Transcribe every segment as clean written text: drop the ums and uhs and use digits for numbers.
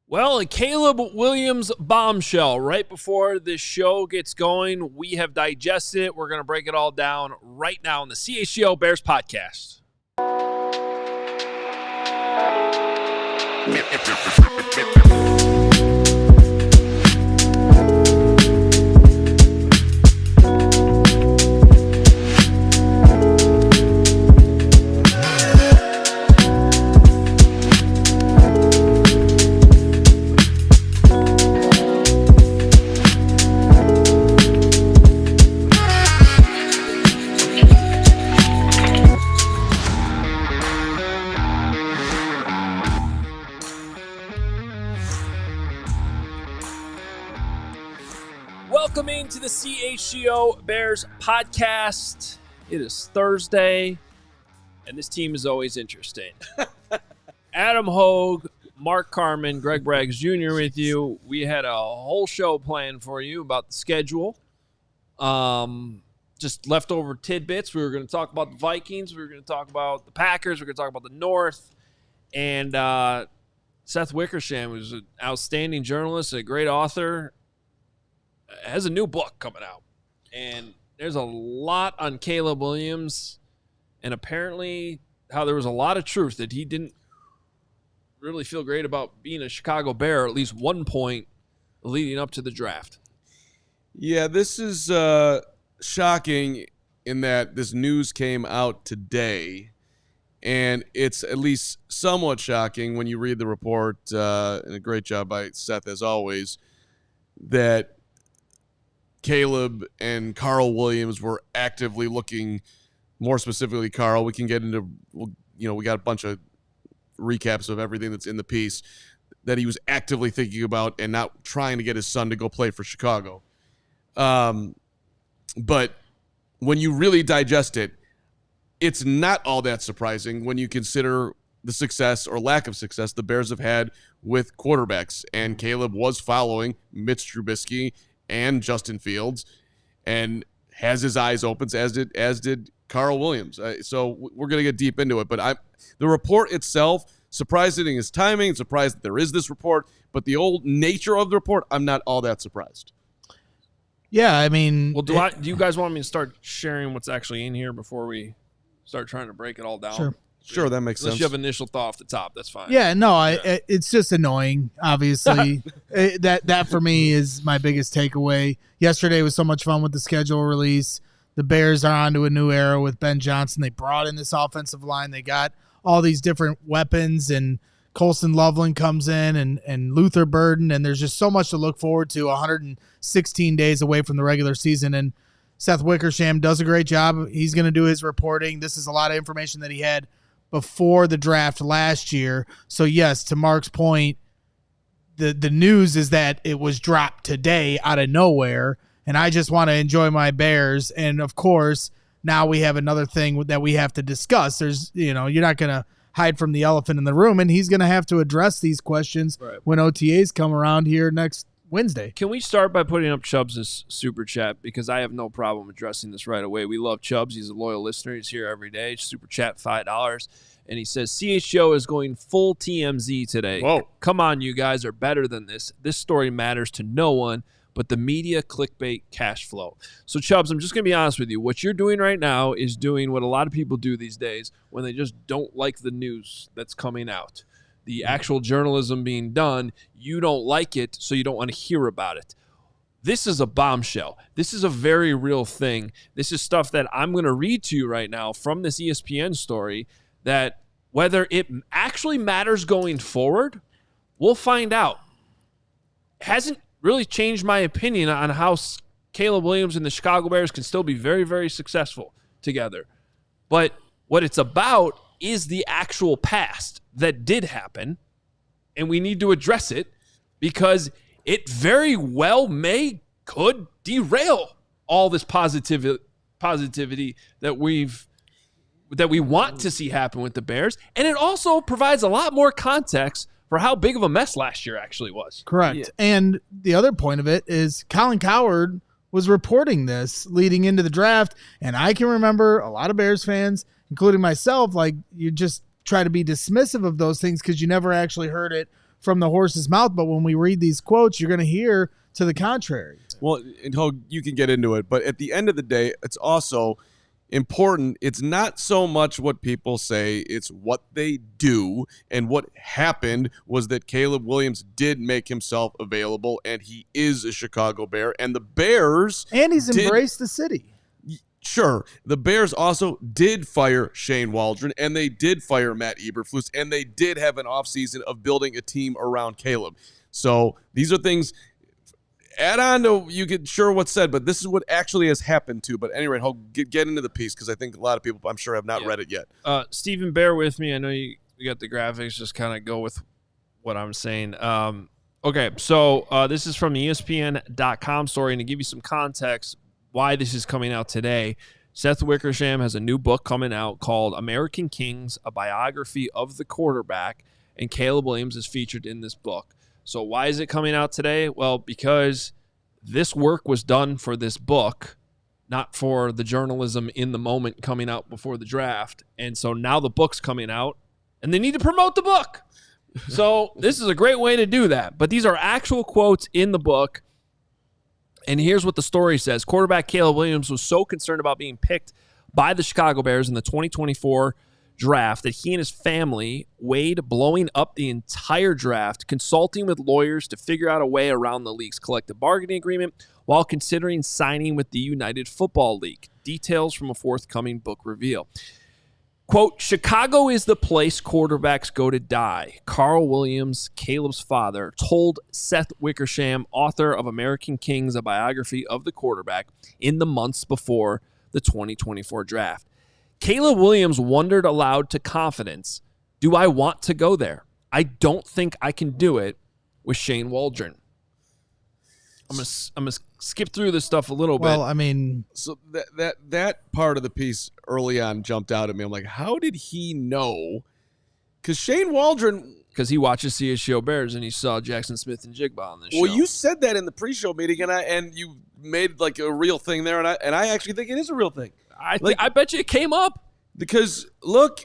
Well, a Caleb Williams bombshell right before this show gets going. We have digested it. We're going to break it all down right now on the CHGO Bears Podcast. Welcome into the CHGO Bears Podcast. It is Thursday, and this team is always interesting. Adam Hoge, Mark Carmen, Greg Braggs Jr. with you. We had a whole show planned for you about the schedule. Just leftover tidbits. We were going to talk about the Vikings. We were going to talk about the Packers. We were going to talk about the North. And Seth Wickersham, who's an outstanding journalist, a great author, has a new book coming out, and there's a lot on Caleb Williams, and apparently how there was a lot of truth that he didn't really feel great about being a Chicago Bear, at least one point leading up to the draft. Yeah, this is shocking in that this news came out today, and it's at least somewhat shocking when you read the report, and a great job by Seth as always, that Caleb and Carl Williams were actively looking, more specifically Carl. We can get into, we got a bunch of recaps of everything that's in the piece that he was actively thinking about and not trying to get his son to go play for Chicago. But when you really digest it, it's not all that surprising when you consider the success or lack of success the Bears have had with quarterbacks. And Caleb was following Mitch Trubisky and Justin Fields, and has his eyes open, as did Carl Williams. So we're going to get deep into it. But the report itself, surprised in his timing, surprised that there is this report, but the old nature of the report, I'm not all that surprised. Yeah, I mean... Well, do you guys want me to start sharing what's actually in here before we start trying to break it all down? Sure, that makes sense. Unless you have an initial thought off the top, that's fine. Yeah, no, it's just annoying, obviously. that for me is my biggest takeaway. Yesterday was so much fun with the schedule release. The Bears are on to a new era with Ben Johnson. They brought in this offensive line. They got all these different weapons, and Colson Loveland comes in, and Luther Burden, and there's just so much to look forward to 116 days away from the regular season. And Seth Wickersham does a great job. He's going to do his reporting. This is a lot of information that he had before the draft last year. So yes, to Mark's point, the news is that it was dropped today out of nowhere, and I just want to enjoy my Bears. And of course, now we have another thing that we have to discuss. There's, you're not going to hide from the elephant in the room, and he's going to have to address these questions when OTAs come around here next Wednesday. Can we start by putting up Chubbs' super chat, because I have no problem addressing this right away. We love Chubbs. He's a loyal listener. He's here every day. Super chat $5. And he says, CHGO is going full TMZ today. Whoa. Come on, you guys are better than this. This story matters to no one but the media clickbait cash flow. So, Chubbs, I'm just going to be honest with you. What you're doing right now is doing what a lot of people do these days when they just don't like the news that's coming out. The actual journalism being done, you don't like it, so you don't want to hear about it. This is a bombshell. This is a very real thing. This is stuff that I'm going to read to you right now from this ESPN story, that whether it actually matters going forward, we'll find out. Hasn't really changed my opinion on how Caleb Williams and the Chicago Bears can still be very, very successful together. But what it's about is the actual past that did happen, and we need to address it because it very well could derail all this positivity that we want to see happen with the Bears. And it also provides a lot more context for how big of a mess last year actually was. Correct. Yeah. And the other point of it is Colin Cowherd was reporting this leading into the draft, and I can remember a lot of Bears fans, including myself, like, you just try to be dismissive of those things because you never actually heard it from the horse's mouth, but when we read these quotes, you're going to hear to the contrary. Well, and Hoge, you can get into it, but at the end of the day, it's also important. It's not so much what people say, it's what they do. And what happened was that Caleb Williams did make himself available, and he is a Chicago Bear. And the Bears... And he's embraced the city. Sure, the Bears also did fire Shane Waldron, and they did fire Matt Eberflus, and they did have an offseason of building a team around Caleb. So these are things... Add on to you get sure what's said, but this is what actually has happened too. But anyway, get into the piece because I think a lot of people, I'm sure, have not read it yet. Stephen, bear with me. I know you got the graphics. Just kind of go with what I'm saying. Okay, so this is from the ESPN.com story, and to give you some context why this is coming out today, Seth Wickersham has a new book coming out called American Kings, a biography of the quarterback, and Caleb Williams is featured in this book. So why is it coming out today? Well, because this work was done for this book, not for the journalism in the moment coming out before the draft. And so now the book's coming out, and they need to promote the book. So this is a great way to do that. But these are actual quotes in the book. And here's what the story says. Quarterback Caleb Williams was so concerned about being picked by the Chicago Bears in the 2024 draft that he and his family weighed blowing up the entire draft, consulting with lawyers to figure out a way around the league's collective bargaining agreement while considering signing with the United Football League. Details from a forthcoming book reveal. Quote, Chicago is the place quarterbacks go to die. Carl Williams, Caleb's father, told Seth Wickersham, author of American Kings, a biography of the quarterback, in the months before the 2024 draft. Caleb Williams wondered aloud to confidence, do I want to go there? I don't think I can do it with Shane Waldron. I'm gonna skip through this stuff a little bit. Well, I mean... So that part of the piece early on jumped out at me. I'm like, how did he know? Because Shane Waldron... Because he watches CHGO Bears and he saw Jackson Smith and Jigba on this show. Well, you said that in the pre-show meeting, and you made like a real thing there, and I actually think it is a real thing. I bet you it came up. Because, look,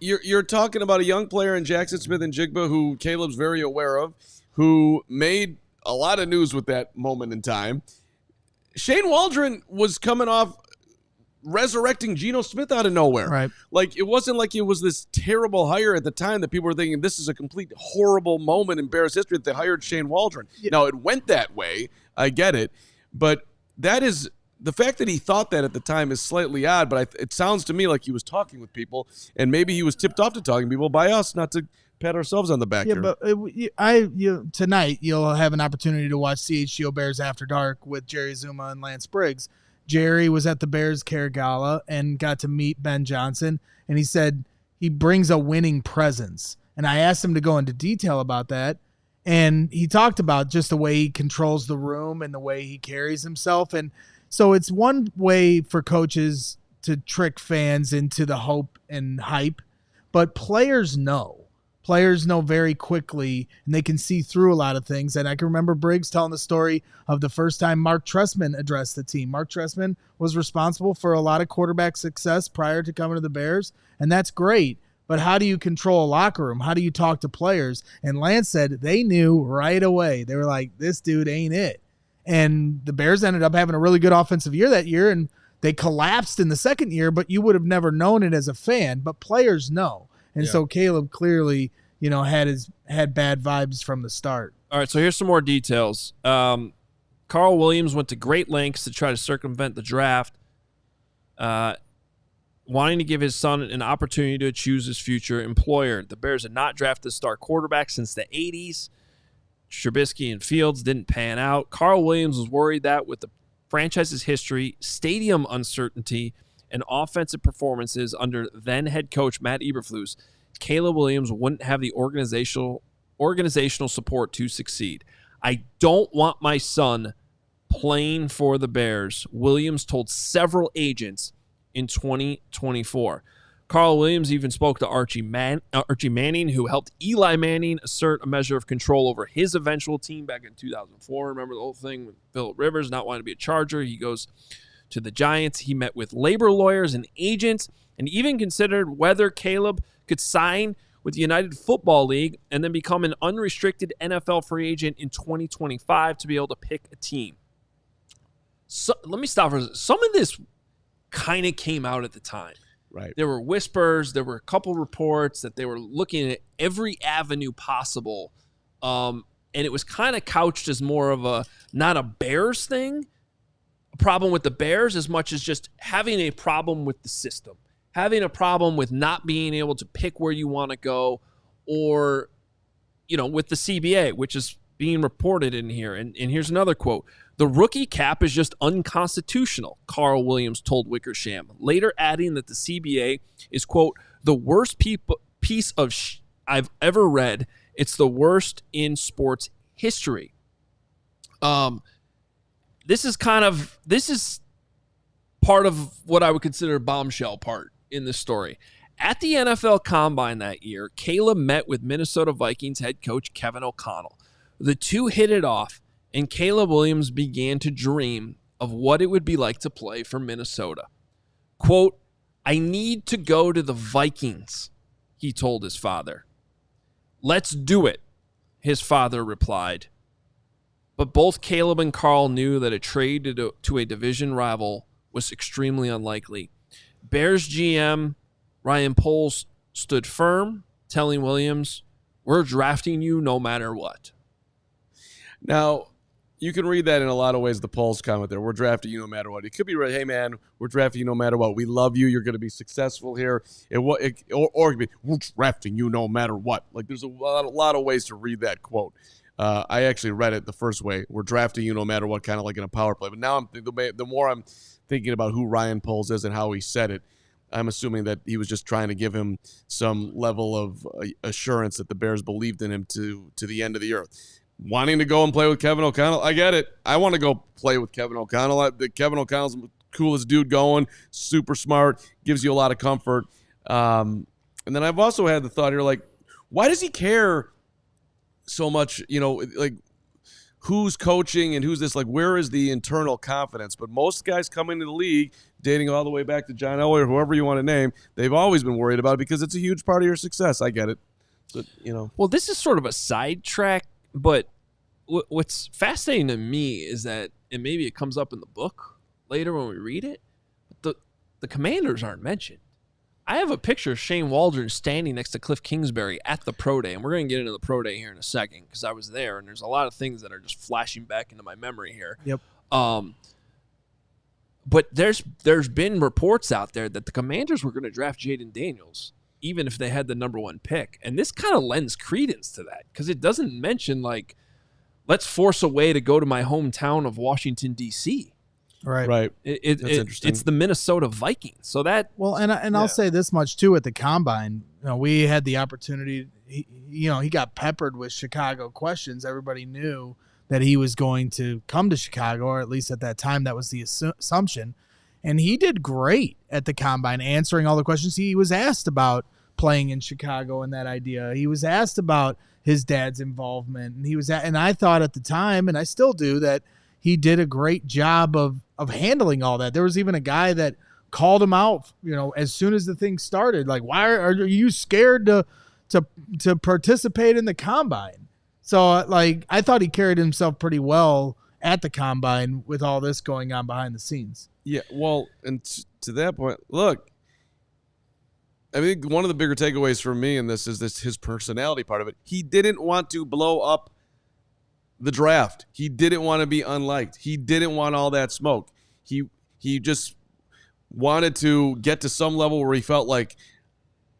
you're talking about a young player in Jackson Smith and Jigba who Caleb's very aware of, who made a lot of news with that moment in time. Shane Waldron was coming off resurrecting Geno Smith out of nowhere. Right. Like, it wasn't like it was this terrible hire at the time that people were thinking this is a complete horrible moment in Bears history that they hired Shane Waldron. Yeah. Now, it went that way. I get it. But that is... The fact that he thought that at the time is slightly odd, but it sounds to me like he was talking with people, and maybe he was tipped off to talking to people by us, not to pat ourselves on the back. Yeah, but tonight you'll have an opportunity to watch CHGO Bears After Dark with Jerry Zuma and Lance Briggs. Jerry was at the Bears Care Gala and got to meet Ben Johnson, and he said he brings a winning presence. And I asked him to go into detail about that, and he talked about just the way he controls the room and the way he carries himself. And so it's one way for coaches to trick fans into the hope and hype, but players know. Players know very quickly, and they can see through a lot of things. And I can remember Briggs telling the story of the first time Mark Trestman addressed the team. Mark Trestman was responsible for a lot of quarterback success prior to coming to the Bears, and that's great. But how do you control a locker room? How do you talk to players? And Lance said they knew right away. They were like, this dude ain't it. And the Bears ended up having a really good offensive year that year, and they collapsed in the second year, but you would have never known it as a fan. But players know. And so Caleb clearly, had bad vibes from the start. All right, so here's some more details. Carl Williams went to great lengths to try to circumvent the draft, wanting to give his son an opportunity to choose his future employer. The Bears had not drafted a star quarterback since the 80s. Trubisky and Fields didn't pan out. Carl Williams was worried that with the franchise's history, stadium uncertainty, and offensive performances under then head coach Matt Eberflus, Caleb Williams wouldn't have the organizational support to succeed. I don't want my son playing for the Bears, Williams told several agents in 2024. Carl Williams even spoke to Archie Manning, who helped Eli Manning assert a measure of control over his eventual team back in 2004. Remember the whole thing with Phillip Rivers not wanting to be a Charger? He goes to the Giants. He met with labor lawyers and agents and even considered whether Caleb could sign with the United Football League and then become an unrestricted NFL free agent in 2025 to be able to pick a team. So let me stop for a second. Some of this kind of came out at the time. Right. There were whispers. There were a couple reports that they were looking at every avenue possible. And it was kind of couched as more of a, not a Bears thing, a problem with the Bears as much as just having a problem with the system, having a problem with not being able to pick where you want to go, or, with the CBA, which is being reported in here. And here's another quote. The rookie cap is just unconstitutional, Carl Williams told Wickersham, later adding that the CBA is, quote, the worst piece of I've ever read. It's the worst in sports history. This is part of what I would consider a bombshell part in this story. At the NFL Combine that year, Caleb met with Minnesota Vikings head coach Kevin O'Connell. The two hit it off, and Caleb Williams began to dream of what it would be like to play for Minnesota. Quote, I need to go to the Vikings, he told his father. Let's do it, his father replied. But both Caleb and Carl knew that a trade to a division rival was extremely unlikely. Bears GM Ryan Poles stood firm, telling Williams, we're drafting you no matter what. Now, you can read that in a lot of ways, the Poles comment there. We're drafting you no matter what. It could be, hey, man, we're drafting you no matter what. We love you. You're going to be successful here. Or it could be, we're drafting you no matter what. Like, there's a lot of ways to read that quote. I actually read it the first way. We're drafting you no matter what, kind of like in a power play. But now the more I'm thinking about who Ryan Poles is and how he said it, I'm assuming that he was just trying to give him some level of assurance that the Bears believed in him to the end of the earth. Wanting to go and play with Kevin O'Connell, I get it. I want to go play with Kevin O'Connell. Kevin O'Connell's the coolest dude going, super smart, gives you a lot of comfort. And then I've also had the thought here, like, why does he care so much, like, who's coaching and who's this? Like, where is the internal confidence? But most guys come into the league, dating all the way back to John Elway or whoever you want to name, they've always been worried about it because it's a huge part of your success. I get it. But, Well, this is sort of a sidetrack, but what's fascinating to me is that, and maybe it comes up in the book later when we read it, but the Commanders aren't mentioned. I have a picture of Shane Waldron standing next to Cliff Kingsbury at the Pro Day, and we're going to get into the Pro Day here in a second because I was there, and there's a lot of things that are just flashing back into my memory here. Yep. But there's been reports out there that the Commanders were going to draft Jaden Daniels, even if they had the number one pick. And this kind of lends credence to that because it doesn't mention, like, let's force a way to go to my hometown of Washington, D.C. Right. That's interesting. It's the Minnesota Vikings. So that I'll say this much too at the Combine. We had the opportunity. He got peppered with Chicago questions. Everybody knew that he was going to come to Chicago, or at least at that time, that was the assumption. And he did great at the Combine, answering all the questions. He was asked about playing in Chicago and that idea. He was asked about his dad's involvement, and I thought at the time, and I still do, that he did a great job of handling all that. There was even a guy that called him out, as soon as the thing started, like, why are you scared to participate in the Combine? So, like, I thought he carried himself pretty well at the Combine with all this going on behind the scenes. Yeah, well, and to that point, look, I think one of the bigger takeaways for me in this is his personality part of it. He didn't want to blow up the draft. He didn't want to be unliked. He didn't want all that smoke. He just wanted to get to some level where he felt like,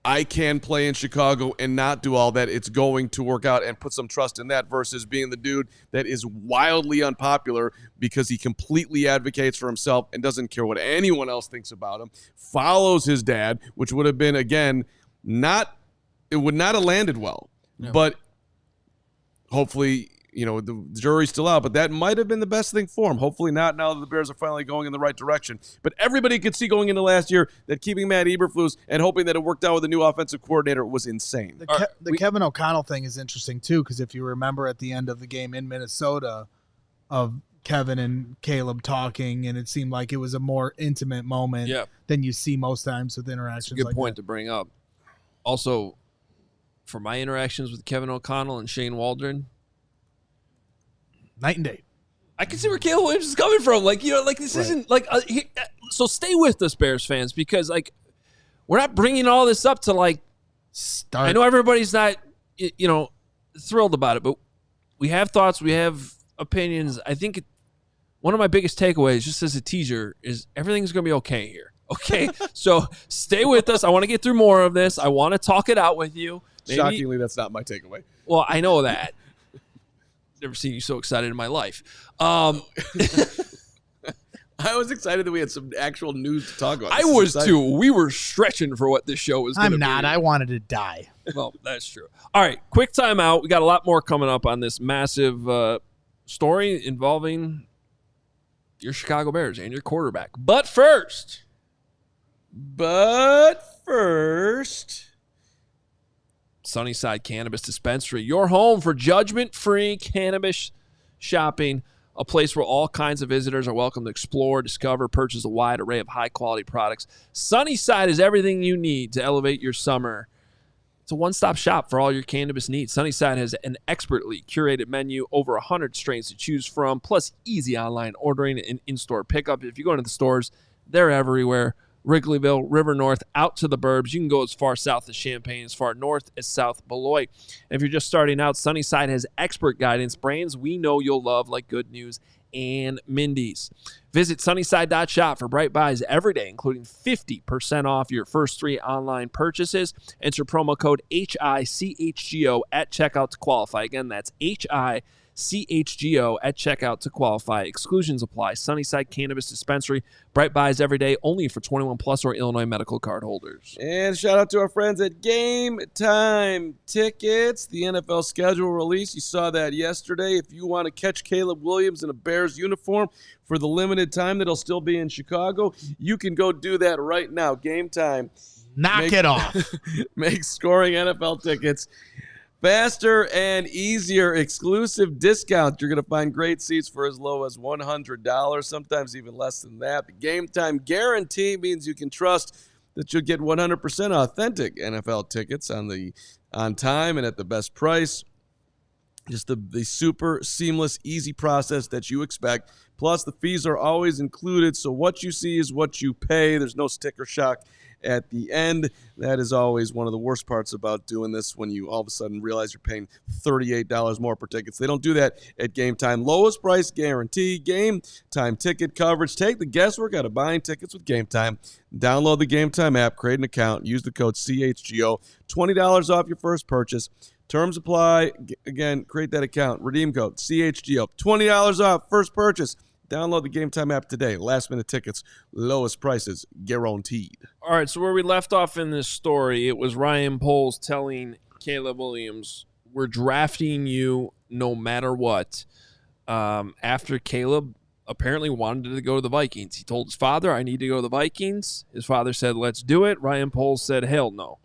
I can play in Chicago and not do all that. It's going to work out, and put some trust in that versus being the dude that is wildly unpopular because he completely advocates for himself and doesn't care what anyone else thinks about him, follows his dad, which would have been, again, it would not have landed well. No. But hopefully, the jury's still out, but that might have been the best thing for him. Hopefully not, now that the Bears are finally going in the right direction. But everybody could see going into last year that keeping Matt Eberflus and hoping that it worked out with the new offensive coordinator was insane. Kevin O'Connell thing is interesting, too, because if you remember at the end of the game in Minnesota of Kevin and Caleb talking, and it seemed like it was a more intimate moment than you see most times with interactions. That's a good point to bring up. Also, for my interactions with Kevin O'Connell and Shane Waldron, night and day. I can see where Caleb Williams is coming from. Like, this isn't like, so stay with us, Bears fans, because like, we're not bringing all this up to like, I know everybody's not, thrilled about it, but we have thoughts, we have opinions. I think one of my biggest takeaways, just as a teaser, is everything's going to be okay here. Okay, so stay with us. I want to get through more of this. I want to talk it out with you. Maybe, shockingly, that's not my takeaway. Well, I know that. Never seen you so excited in my life. I was excited that we had some actual news to talk about. I was too. We were stretching for what this show was going to be. I'm not. I wanted to die. Well, that's true. All right, quick timeout. We got a lot more coming up on this massive story involving your Chicago Bears and your quarterback. But first, Sunnyside Cannabis Dispensary, your home for judgment-free cannabis shopping, a place where all kinds of visitors are welcome to explore, discover, purchase a wide array of high-quality products. Sunnyside is everything you need to elevate your summer. It's a one-stop shop for all your cannabis needs. Sunnyside has an expertly curated menu, over 100 strains to choose from, plus easy online ordering and in-store pickup. If you go into the stores, they're everywhere. Wrigleyville, River North, out to the burbs. You can go as far south as Champaign, as far north as South Beloit. And if you're just starting out, Sunnyside has expert guidance, brands we know you'll love, like Good News and Mindy's. Visit sunnyside.shop for bright buys every day, including 50% off your first 3 online purchases. Enter promo code HICHGO at checkout to qualify. Again, that's HICHGO at checkout to qualify. Exclusions apply. Sunnyside Cannabis Dispensary. Bright buys every day, only for 21 plus or Illinois medical card holders. And shout out to our friends at Game Time Tickets. The NFL schedule release. You saw that yesterday. If you want to catch Caleb Williams in a Bears uniform for the limited time that he'll still be in Chicago, you can go do that right now. Game Time. Knock it off. Make scoring NFL tickets faster and easier. Exclusive discounts. You're going to find great seats for as low as $100, sometimes even less than that. The Game Time guarantee means you can trust that you'll get 100% authentic NFL tickets on time and at the best price. Just the super seamless, easy process that you expect. Plus, the fees are always included, so what you see is what you pay. There's no sticker shock at the end. That is always one of the worst parts about doing this, when you all of a sudden realize you're paying $38 more per tickets. They don't do that at Game Time. Lowest price guarantee. Game Time ticket coverage. Take the guesswork out of buying tickets with Game Time. Download the Game Time app, create an account, use the code CHGO. $20 off your first purchase. Terms apply. Again, create that account. Redeem code CHGO. $20 off first purchase. Download the Game Time app today. Last minute tickets, lowest prices guaranteed. All right, so where we left off in this story, it was Ryan Poles telling Caleb Williams, we're drafting you no matter what. After Caleb apparently wanted to go to the Vikings. He told his father, I need to go to the Vikings. His father said, let's do it. Ryan Poles said, hell no.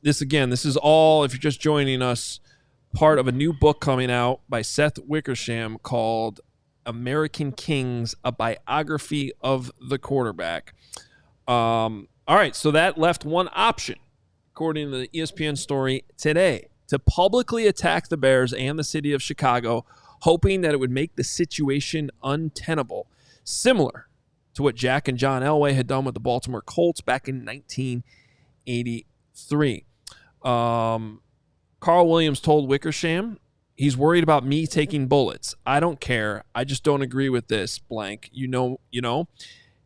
This is all, if you're just joining us, part of a new book coming out by Seth Wickersham called American Kings, a biography of the quarterback. All right, so that left one option, according to the ESPN story today, to publicly attack the Bears and the city of Chicago, hoping that it would make the situation untenable, similar to what Jack and John Elway had done with the Baltimore Colts back in 1983. Carl Williams told Wickersham, he's worried about me taking bullets. I don't care. I just don't agree with this, blank. You know,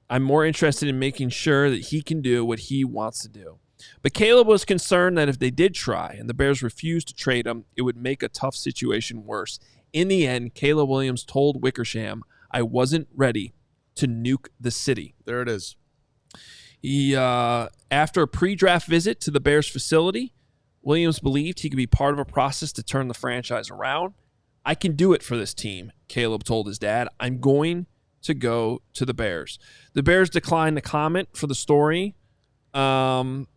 I'm more interested in making sure that he can do what he wants to do. But Caleb was concerned that if they did try and the Bears refused to trade him, it would make a tough situation worse. In the end, Caleb Williams told Wickersham, I wasn't ready to nuke the city. There it is. He, after a pre-draft visit to the Bears facility, Williams believed he could be part of a process to turn the franchise around. I can do it for this team, Caleb told his dad. I'm going to go to the Bears. The Bears declined to comment for the story. And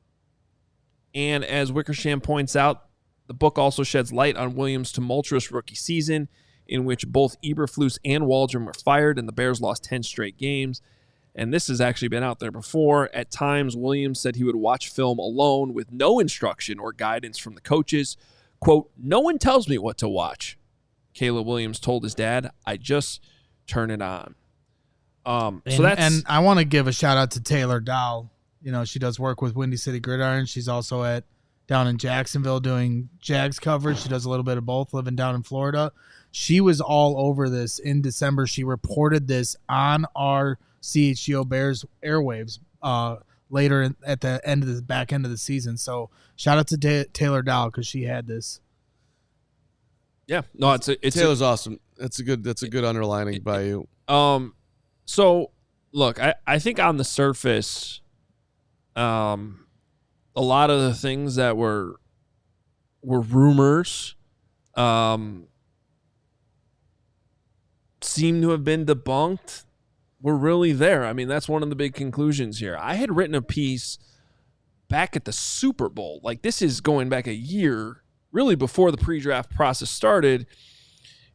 as Wickersham points out, the book also sheds light on Williams' tumultuous rookie season, in which both Eberflus and Waldron were fired and the Bears lost 10 straight games. and this has actually been out there before. At times, Williams said he would watch film alone with no instruction or guidance from the coaches. Quote, "No one tells me what to watch." Caleb Williams told his dad, "I just turn it on." And I want to give a shout out to Taylor Dow. You know, she does work with Windy City Gridiron. She's also down in Jacksonville doing Jags coverage. She does a little bit of both, living down in Florida. She was all over this in December. She reported this on our CHGO Bears airwaves later at the back end of the season. So shout out to Taylor Dow because she had this. Yeah, no, it's Taylor's awesome. That's a good underlining by you. So look, I think on the surface, a lot of the things that were rumors, seem to have been debunked. Were really there. I mean, that's one of the big conclusions here. I had written a piece back at the Super Bowl. Like, this is going back a year, really before the pre-draft process started,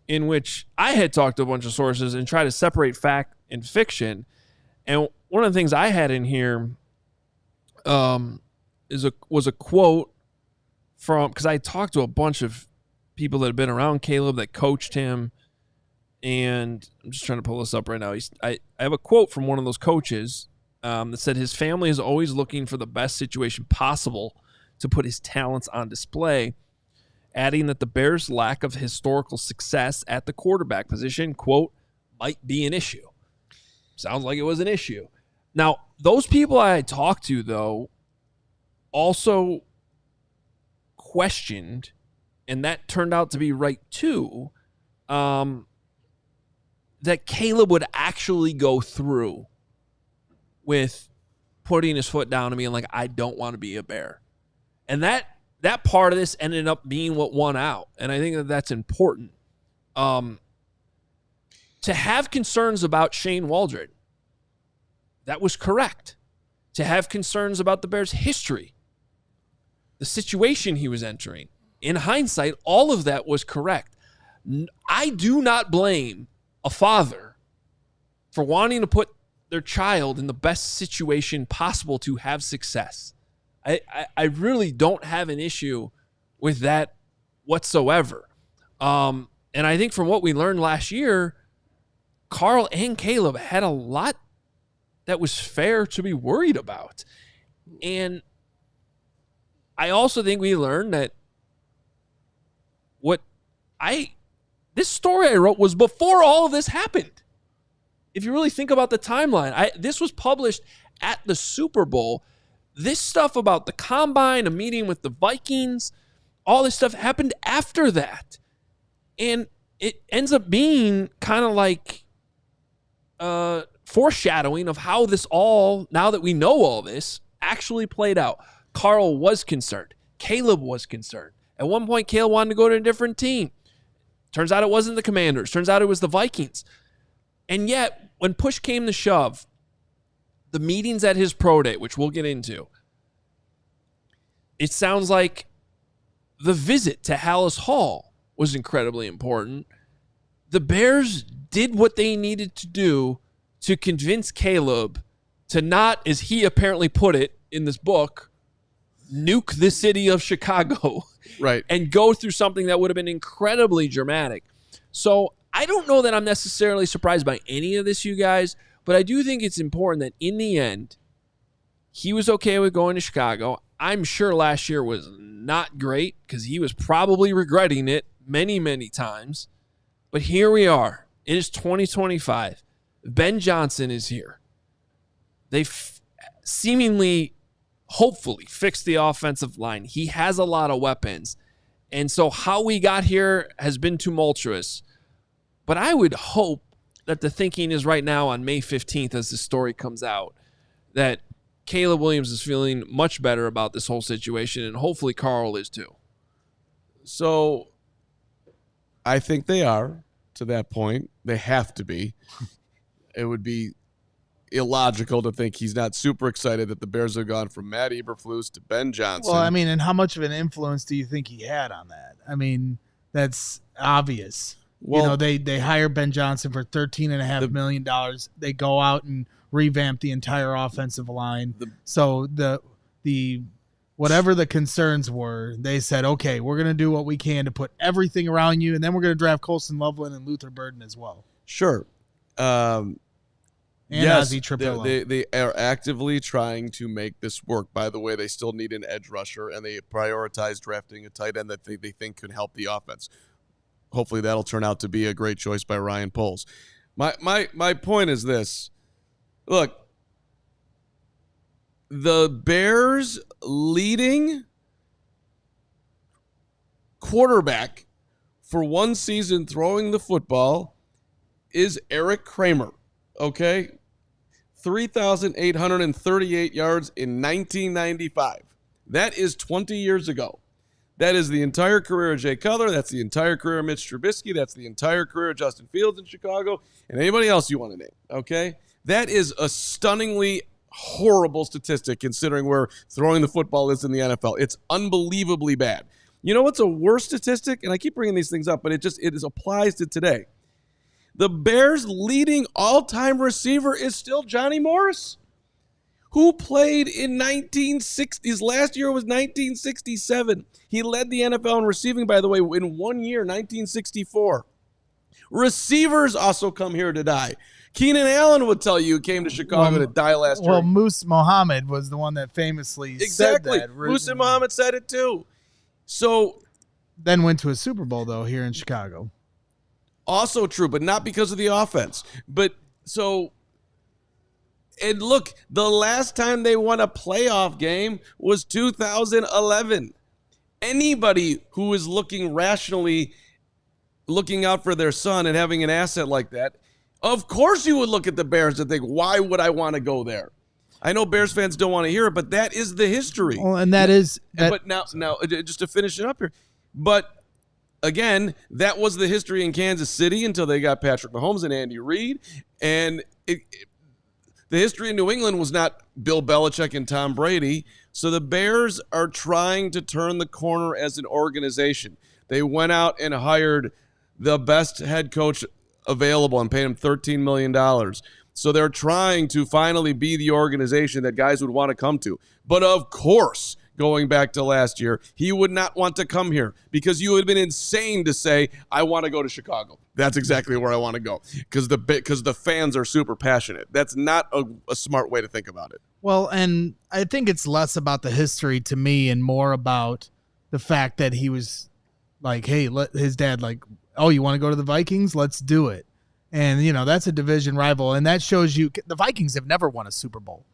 in which I had talked to a bunch of sources and tried to separate fact and fiction. And one of the things I had in here was a quote from, because I talked to a bunch of people that had been around Caleb, that coached him, and I'm just trying to pull this up right now. I have a quote from one of those coaches that said his family is always looking for the best situation possible to put his talents on display, adding that the Bears' lack of historical success at the quarterback position, quote, might be an issue. Sounds like it was an issue. Now, those people I talked to, though, also questioned, and that turned out to be right too, that Caleb would actually go through with putting his foot down and being like, I don't want to be a Bear. And that part of this ended up being what won out. And I think that that's important. To have concerns about Shane Waldron, that was correct. To have concerns about the Bears' history, the situation he was entering, in hindsight, all of that was correct. I do not blame a father for wanting to put their child in the best situation possible to have success. I really don't have an issue with that whatsoever. And I think from what we learned last year, Carl and Caleb had a lot that was fair to be worried about. And I also think we learned that this story I wrote was before all of this happened. If you really think about the timeline, this was published at the Super Bowl. This stuff about the combine, a meeting with the Vikings, all this stuff happened after that. And it ends up being kind of like foreshadowing of how this all, now that we know all this, actually played out. Carl was concerned. Caleb was concerned. At one point, Caleb wanted to go to a different team. Turns out it wasn't the Commanders. Turns out it was the Vikings. And yet, when push came to shove, the meetings at his pro day, which we'll get into, it sounds like the visit to Hallis Hall was incredibly important. The Bears did what they needed to do to convince Caleb to not, as he apparently put it in this book, nuke the city of Chicago. Right. And go through something that would have been incredibly dramatic. So I don't know that I'm necessarily surprised by any of this, you guys, but I do think it's important that in the end, he was okay with going to Chicago. I'm sure last year was not great because he was probably regretting it many, many times. But here we are. It is 2025. Ben Johnson is here. They've seemingly, hopefully, fixed the offensive line. He has a lot of weapons. And so how we got here has been tumultuous. But I would hope that the thinking is right now on May 15th as the story comes out, that Caleb Williams is feeling much better about this whole situation, and hopefully Carl is too. So I think they are to that point. They have to be. It would be illogical to think he's not super excited that the Bears have gone from Matt Eberflus to Ben Johnson. Well, I mean, and how much of an influence do you think he had on that? I mean, that's obvious. Well, they hire Ben Johnson for $13.5 million. They go out and revamp the entire offensive line. So the whatever the concerns were, they said, okay, we're going to do what we can to put everything around you, and then we're going to draft Colson Loveland and Luther Burden as well. Sure. And yes, Ozzie Trapillo. they are actively trying to make this work. By the way, they still need an edge rusher, and they prioritize drafting a tight end that they think could help the offense. Hopefully that'll turn out to be a great choice by Ryan Poles. My point is this. Look, the Bears' leading quarterback for one season throwing the football is Eric Kramer, okay? 3,838 yards in 1995. That is 20 years ago. That is the entire career of Jay Cutler. That's the entire career of Mitch Trubisky. That's the entire career of Justin Fields in Chicago and anybody else you want to name, okay? That is a stunningly horrible statistic considering where throwing the football is in the NFL. It's unbelievably bad. You know what's a worse statistic? And I keep bringing these things up, but it applies to today. The Bears' leading all-time receiver is still Johnny Morris, who played in 1960s. Last year was 1967. He led the NFL in receiving, by the way, in 1 year, 1964. Receivers also come here to die. Keenan Allen would tell you he came to Chicago to die last year. Well, Moose Muhammad was the one that famously said that. Moose Muhammad said it too. So then went to a Super Bowl, though, here in Chicago. Also true, but not because of the offense. And look, the last time they won a playoff game was 2011. Anybody who is rationally looking out for their son and having an asset like that, of course you would look at the Bears and think, why would I want to go there? I know Bears fans don't want to hear it, but that is the history. Well, and that is... But now, just to finish it up here, but again, that was the history in Kansas City until they got Patrick Mahomes and Andy Reid, and the history in New England was not Bill Belichick and Tom Brady, so the Bears are trying to turn the corner as an organization. They went out and hired the best head coach available and paid him $13 million. So they're trying to finally be the organization that guys would want to come to. But of course, going back to last year, he would not want to come here because you would have been insane to say, I want to go to Chicago. That's exactly where I want to go because the fans are super passionate. That's not a smart way to think about it. Well, and I think it's less about the history to me and more about the fact that he was like, hey, his dad like, oh, you want to go to the Vikings? Let's do it. And, that's a division rival. And that shows you the Vikings have never won a Super Bowl.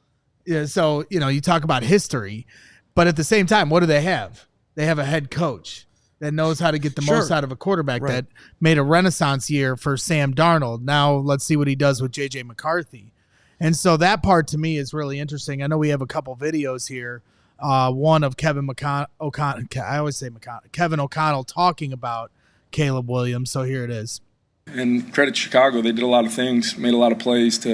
Yeah, so, you talk about history. But at the same time, what do they have? They have a head coach that knows how to get the most out of a quarterback that made a renaissance year for Sam Darnold. Now let's see what he does with J.J. McCarthy. And so that part to me is really interesting. I know we have a couple videos here. One of Kevin O'Connell talking about Caleb Williams. So here it is. And credit Chicago, they did a lot of things, made a lot of plays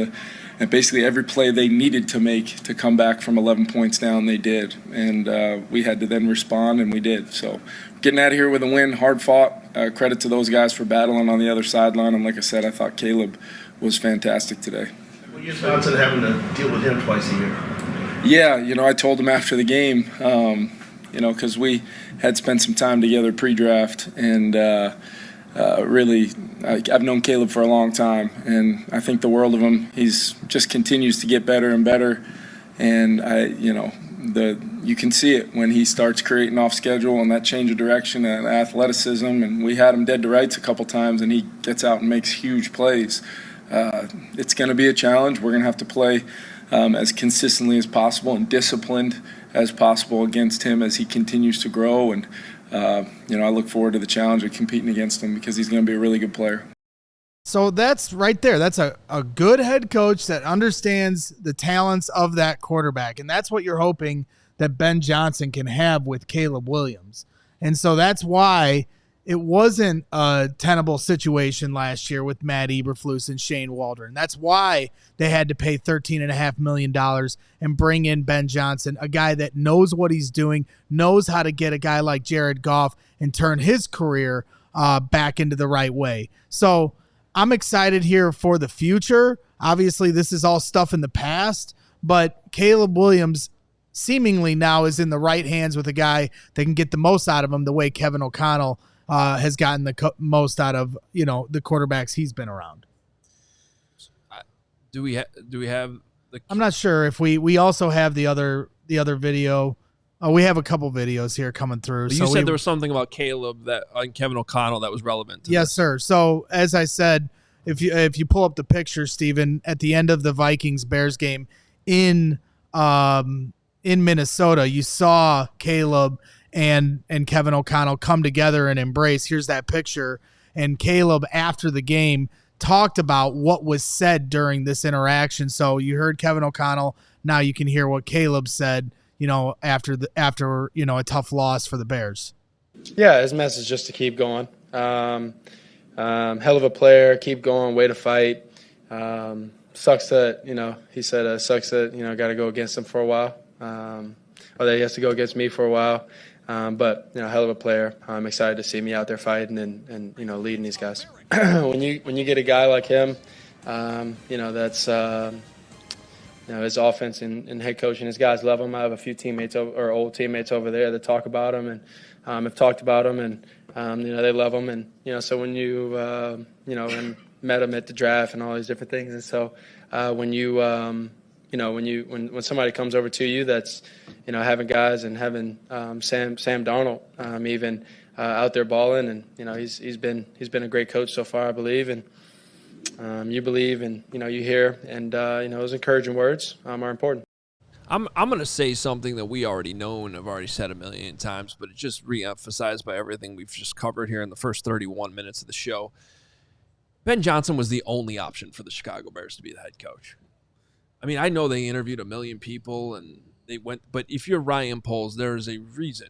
and basically every play they needed to make to come back from 11 points down, they did. And we had to then respond, and we did. So getting out of here with a win, hard fought. Credit to those guys for battling on the other sideline. And like I said, I thought Caleb was fantastic today. What are your thoughts on having to deal with him twice a year? Yeah, I told him after the game, because we had spent some time together pre-draft, and really, I've known Caleb for a long time, and I think the world of him. He's just continues to get better and better, and you can see it when he starts creating off schedule and that change of direction and athleticism. And we had him dead to rights a couple times, and he gets out and makes huge plays. It's going to be a challenge. We're going to have to play as consistently as possible and disciplined as possible against him as he continues to grow. And I look forward to the challenge of competing against him because he's going to be a really good player. So that's right there. That's a good head coach that understands the talents of that quarterback. And that's what you're hoping that Ben Johnson can have with Caleb Williams. And so that's why it wasn't a tenable situation last year with Matt Eberflus and Shane Waldron. That's why they had to pay $13.5 million and bring in Ben Johnson, a guy that knows what he's doing, knows how to get a guy like Jared Goff and turn his career back into the right way. So I'm excited here for the future. Obviously, this is all stuff in the past, but Caleb Williams seemingly now is in the right hands with a guy that can get the most out of him the way Kevin O'Connell has gotten the most out of, the quarterbacks he's been around. Do we have the? I'm not sure if we also have the other video. We have a couple videos here coming through. You said there was something about Caleb and Kevin O'Connell that was relevant to yes, this. Sir. So as I said, if you pull up the picture, Steven, at the end of the Vikings Bears game in Minnesota, you saw Caleb and Kevin O'Connell come together and embrace. Here's that picture. And Caleb, after the game, talked about what was said during this interaction. So you heard Kevin O'Connell. Now you can hear what Caleb said, after a tough loss for the Bears. Yeah, his message just to keep going. Hell of a player, keep going, way to fight. Sucks that, he said sucks that, got to go against him for a while. Or that he has to go against me for a while. But, hell of a player. I'm excited to see me out there fighting and leading these guys. When you get a guy like him, that's, his offense and head coach and his guys love him. I have a few old teammates over there that talk about him and have talked about him and, they love him. And, so when you, and met him at the draft and all these different things. And so when somebody comes over to you that's, having guys and having Sam Darnold even out there balling, and he's been a great coach so far, I believe, and you believe and you hear, and those encouraging words are important. I'm going to say something that we already know and have already said a million times, but it's just re-emphasized by everything we've just covered here in the first 31 minutes of the show. Ben Johnson was the only option for the Chicago Bears to be the head coach. I mean, I know they interviewed a million people and they went, but if you're Ryan Poles, there is a reason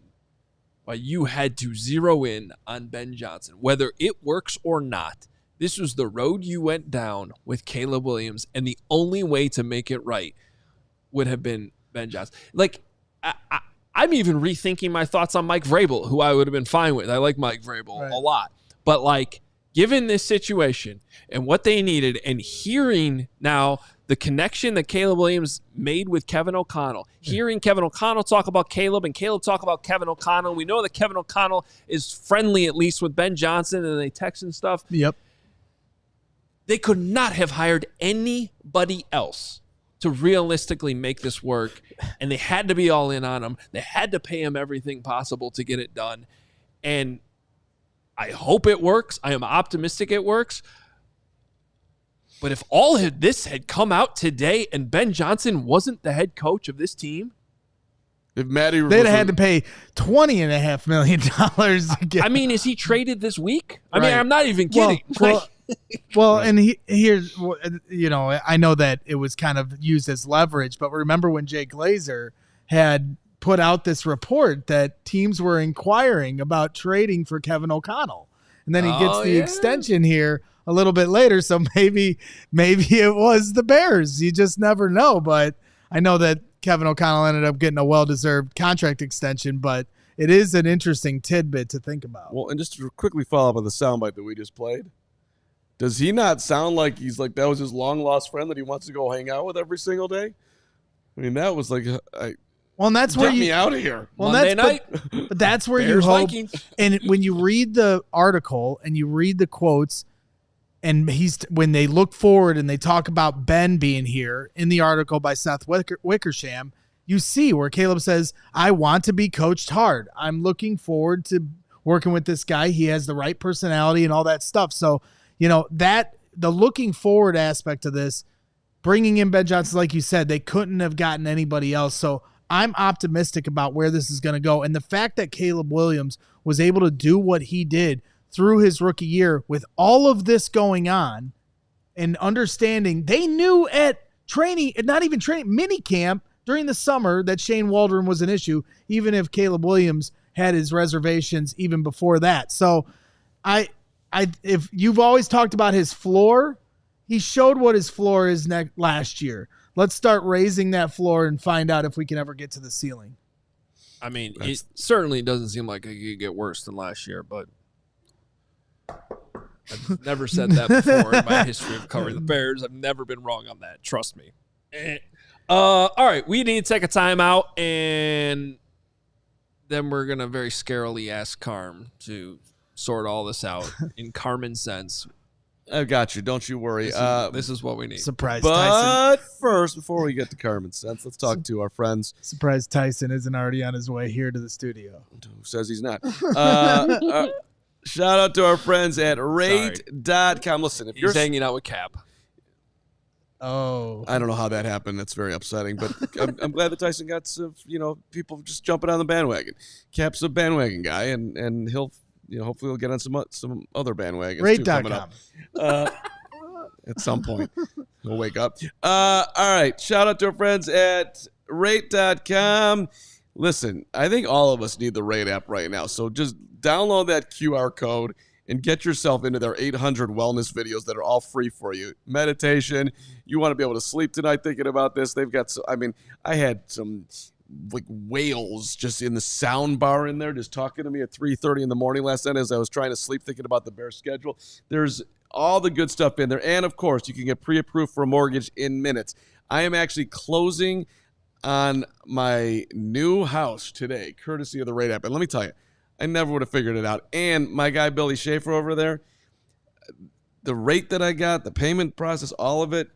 why you had to zero in on Ben Johnson. Whether it works or not, this was the road you went down with Caleb Williams, and the only way to make it right would have been Ben Johnson. Like, I'm even rethinking my thoughts on Mike Vrabel, who I would have been fine with. I like Mike Vrabel a lot. But, like, given this situation and what they needed, and hearing now the connection that Caleb Williams made with Kevin O'Connell, hearing Kevin O'Connell talk about Caleb and Caleb talk about Kevin O'Connell, we know that Kevin O'Connell is friendly at least with Ben Johnson, and they text and stuff. Yep. They could not have hired anybody else to realistically make this work, and they had to be all in on him. They had to pay him everything possible to get it done, and I hope it works. I am optimistic it works. But if all of this had come out today and Ben Johnson wasn't the head coach of this team, they'd have had to pay $20.5 million again. I mean, is he traded this week? I mean, I'm not even kidding. And here's, I know that it was kind of used as leverage, but remember when Jay Glazer had put out this report that teams were inquiring about trading for Kevin O'Connell, and then he gets the extension here a little bit later. So maybe it was the Bears. You just never know. But I know that Kevin O'Connell ended up getting a well-deserved contract extension, but it is an interesting tidbit to think about. Well, and just to quickly follow up on the soundbite that we just played, does he not sound like he's like that was his long-lost friend that he wants to go hang out with every single day? I mean, that was like, well, and that's where get me out of here. Well, Monday night. But that's where Bears, you hope. Vikings. And when you read the article and you read the quotes, and when they look forward and they talk about Ben being here in the article by Seth Wickersham, you see where Caleb says, I want to be coached hard. I'm looking forward to working with this guy. He has the right personality and all that stuff. So, that the looking forward aspect of this, bringing in Ben Johnson, like you said, they couldn't have gotten anybody else. So I'm optimistic about where this is going to go. And the fact that Caleb Williams was able to do what he did through his rookie year with all of this going on and understanding, they knew at training, not even training, mini camp during the summer that Shane Waldron was an issue, even if Caleb Williams had his reservations even before that. So if you've always talked about his floor, he showed what his floor is last year. Let's start raising that floor and find out if we can ever get to the ceiling. I mean, it certainly doesn't seem like it could get worse than last year, but Never said that before in my history of covering the Bears. I've never been wrong on that. Trust me. All right, we need to take a timeout, and then we're going to very scarily ask Carm to sort all this out in Carmen sense. I got you. Don't you worry. This is what we need. Surprise But Tyson. first, before we get to Carmen sense, let's talk to our friends. Surprise Tyson isn't already on his way here to the studio. Who says he's not? Shout out to our friends at rate.com. Listen, if He's you're hanging out with Cap. Oh. I don't know how that happened. That's very upsetting. But I'm glad that Tyson got some, people just jumping on the bandwagon. Cap's a bandwagon guy, and he'll, hopefully he'll get on some other bandwagons too coming up. At some point, he'll wake up. All right. Shout out to our friends at rate.com. Listen, I think all of us need the Rate app right now. So just download that QR code and get yourself into their 800 wellness videos that are all free for you. Meditation. You want to be able to sleep tonight thinking about this. They've got I had some like whales just in the sound bar in there just talking to me at 3:30 in the morning last night as I was trying to sleep thinking about the Bears schedule. There's all the good stuff in there. And, of course, you can get pre-approved for a mortgage in minutes. I am actually closing on my new house today, courtesy of the Rate app. And let me tell you, I never would have figured it out. And my guy, Billy Schaefer over there, the rate that I got, the payment process, all of it,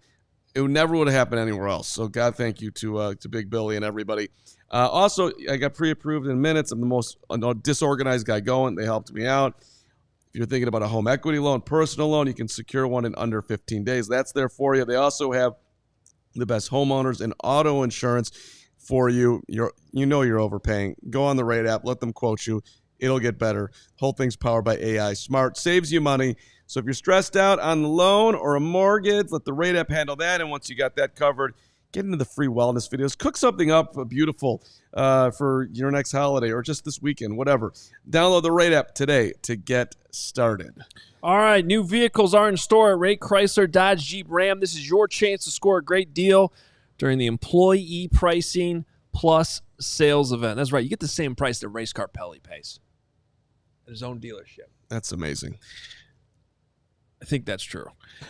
it never would have happened anywhere else. So, God, thank you to Big Billy and everybody. Also, I got pre-approved in minutes. I'm the most disorganized guy going. They helped me out. If you're thinking about a home equity loan, personal loan, you can secure one in under 15 days. That's there for you. They also have the best homeowners and auto insurance for you. You're overpaying. Go on the Rate app. Let them quote you. It'll get better. Whole thing's powered by AI. Smart. Saves you money. So if you're stressed out on the loan or a mortgage, let the Rate app handle that. And once you got that covered, get into the free wellness videos. Cook something up beautiful for your next holiday or just this weekend, whatever. Download the Rate app today to get started. All right, new vehicles are in store at Rate Chrysler, Dodge, Jeep, Ram. This is your chance to score a great deal during the employee pricing plus sales event. That's right. You get the same price that Race Car Pelly pays at his own dealership. That's amazing. I think that's true.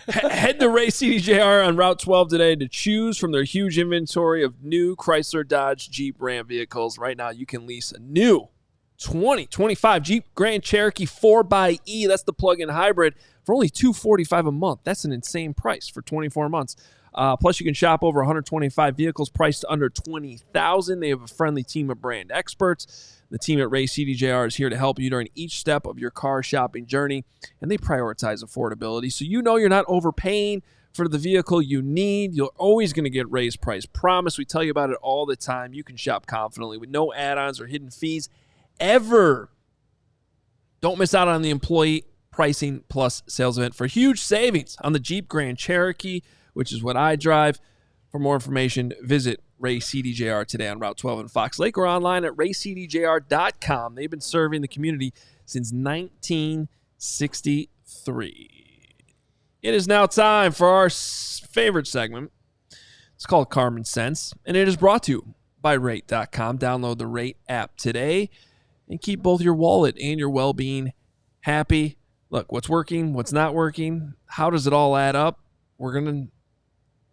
Head to Ray CDJR on Route 12 today to choose from their huge inventory of new Chrysler, Dodge, Jeep, Ram vehicles. Right now, you can lease a new 2025 Jeep Grand Cherokee 4xE. That's the plug-in hybrid for only $245 a month. That's an insane price for 24 months. Plus, you can shop over 125 vehicles priced under $20,000. They have a friendly team of brand experts. The team at Ray CDJR is here to help you during each step of your car shopping journey, and they prioritize affordability. So you're not overpaying for the vehicle you need. You're always going to get Ray's price promise. We tell you about it all the time. You can shop confidently with no add-ons or hidden fees ever. Don't miss out on the employee pricing plus sales event for huge savings on the Jeep Grand Cherokee, which is what I drive. For more information, visit Ray CDJR today on Route 12 in Fox Lake or online at raycdjr.com. They've been serving the community since 1963. It is now time for our favorite segment. It's called Carmen Sense, and it is brought to you by Rate.com. Download the Rate app today and keep both your wallet and your well-being happy. Look, what's working, what's not working, how does it all add up? We're going to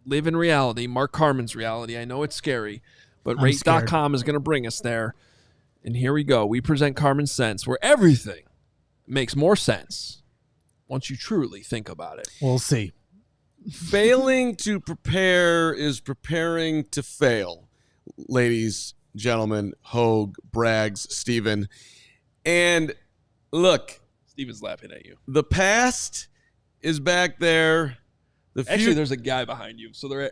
live in reality, Mark Carmen's reality. I know it's scary, but Rate.com is going to bring us there. And here we go. We present Carmen Sense, where everything makes more sense once you truly think about it. We'll see. Failing to prepare is preparing to fail. Ladies, gentlemen, Hoge, Braggs, Steven. And look. Steven's laughing at you. The past is back there. Actually, there's a guy behind you. So I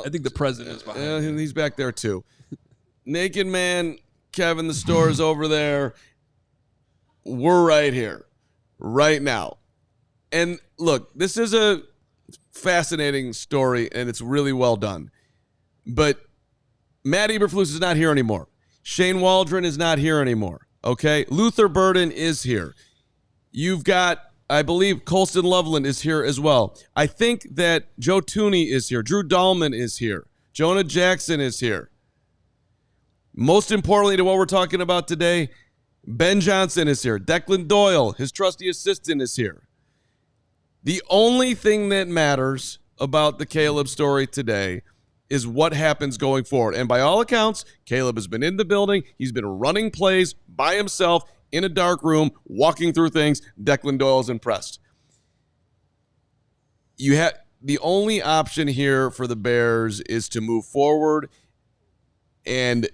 think the president is behind you. He's back there, too. Naked Man, Kevin, the store is over there. We're right here, right now. And look, this is a fascinating story, and it's really well done. But Matt Eberflus is not here anymore. Shane Waldron is not here anymore, okay? Luther Burden is here. You've got, I believe, Colston Loveland is here as well. I think that Joe Tooney is here. Drew Dahlman is here. Jonah Jackson is here. Most importantly to what we're talking about today, Ben Johnson is here. Declan Doyle, his trusty assistant, is here. The only thing that matters about the Caleb story today is what happens going forward. And by all accounts, Caleb has been in the building. He's been running plays by himself in a dark room, walking through things. Declan Doyle's impressed. The only option here for the Bears is to move forward and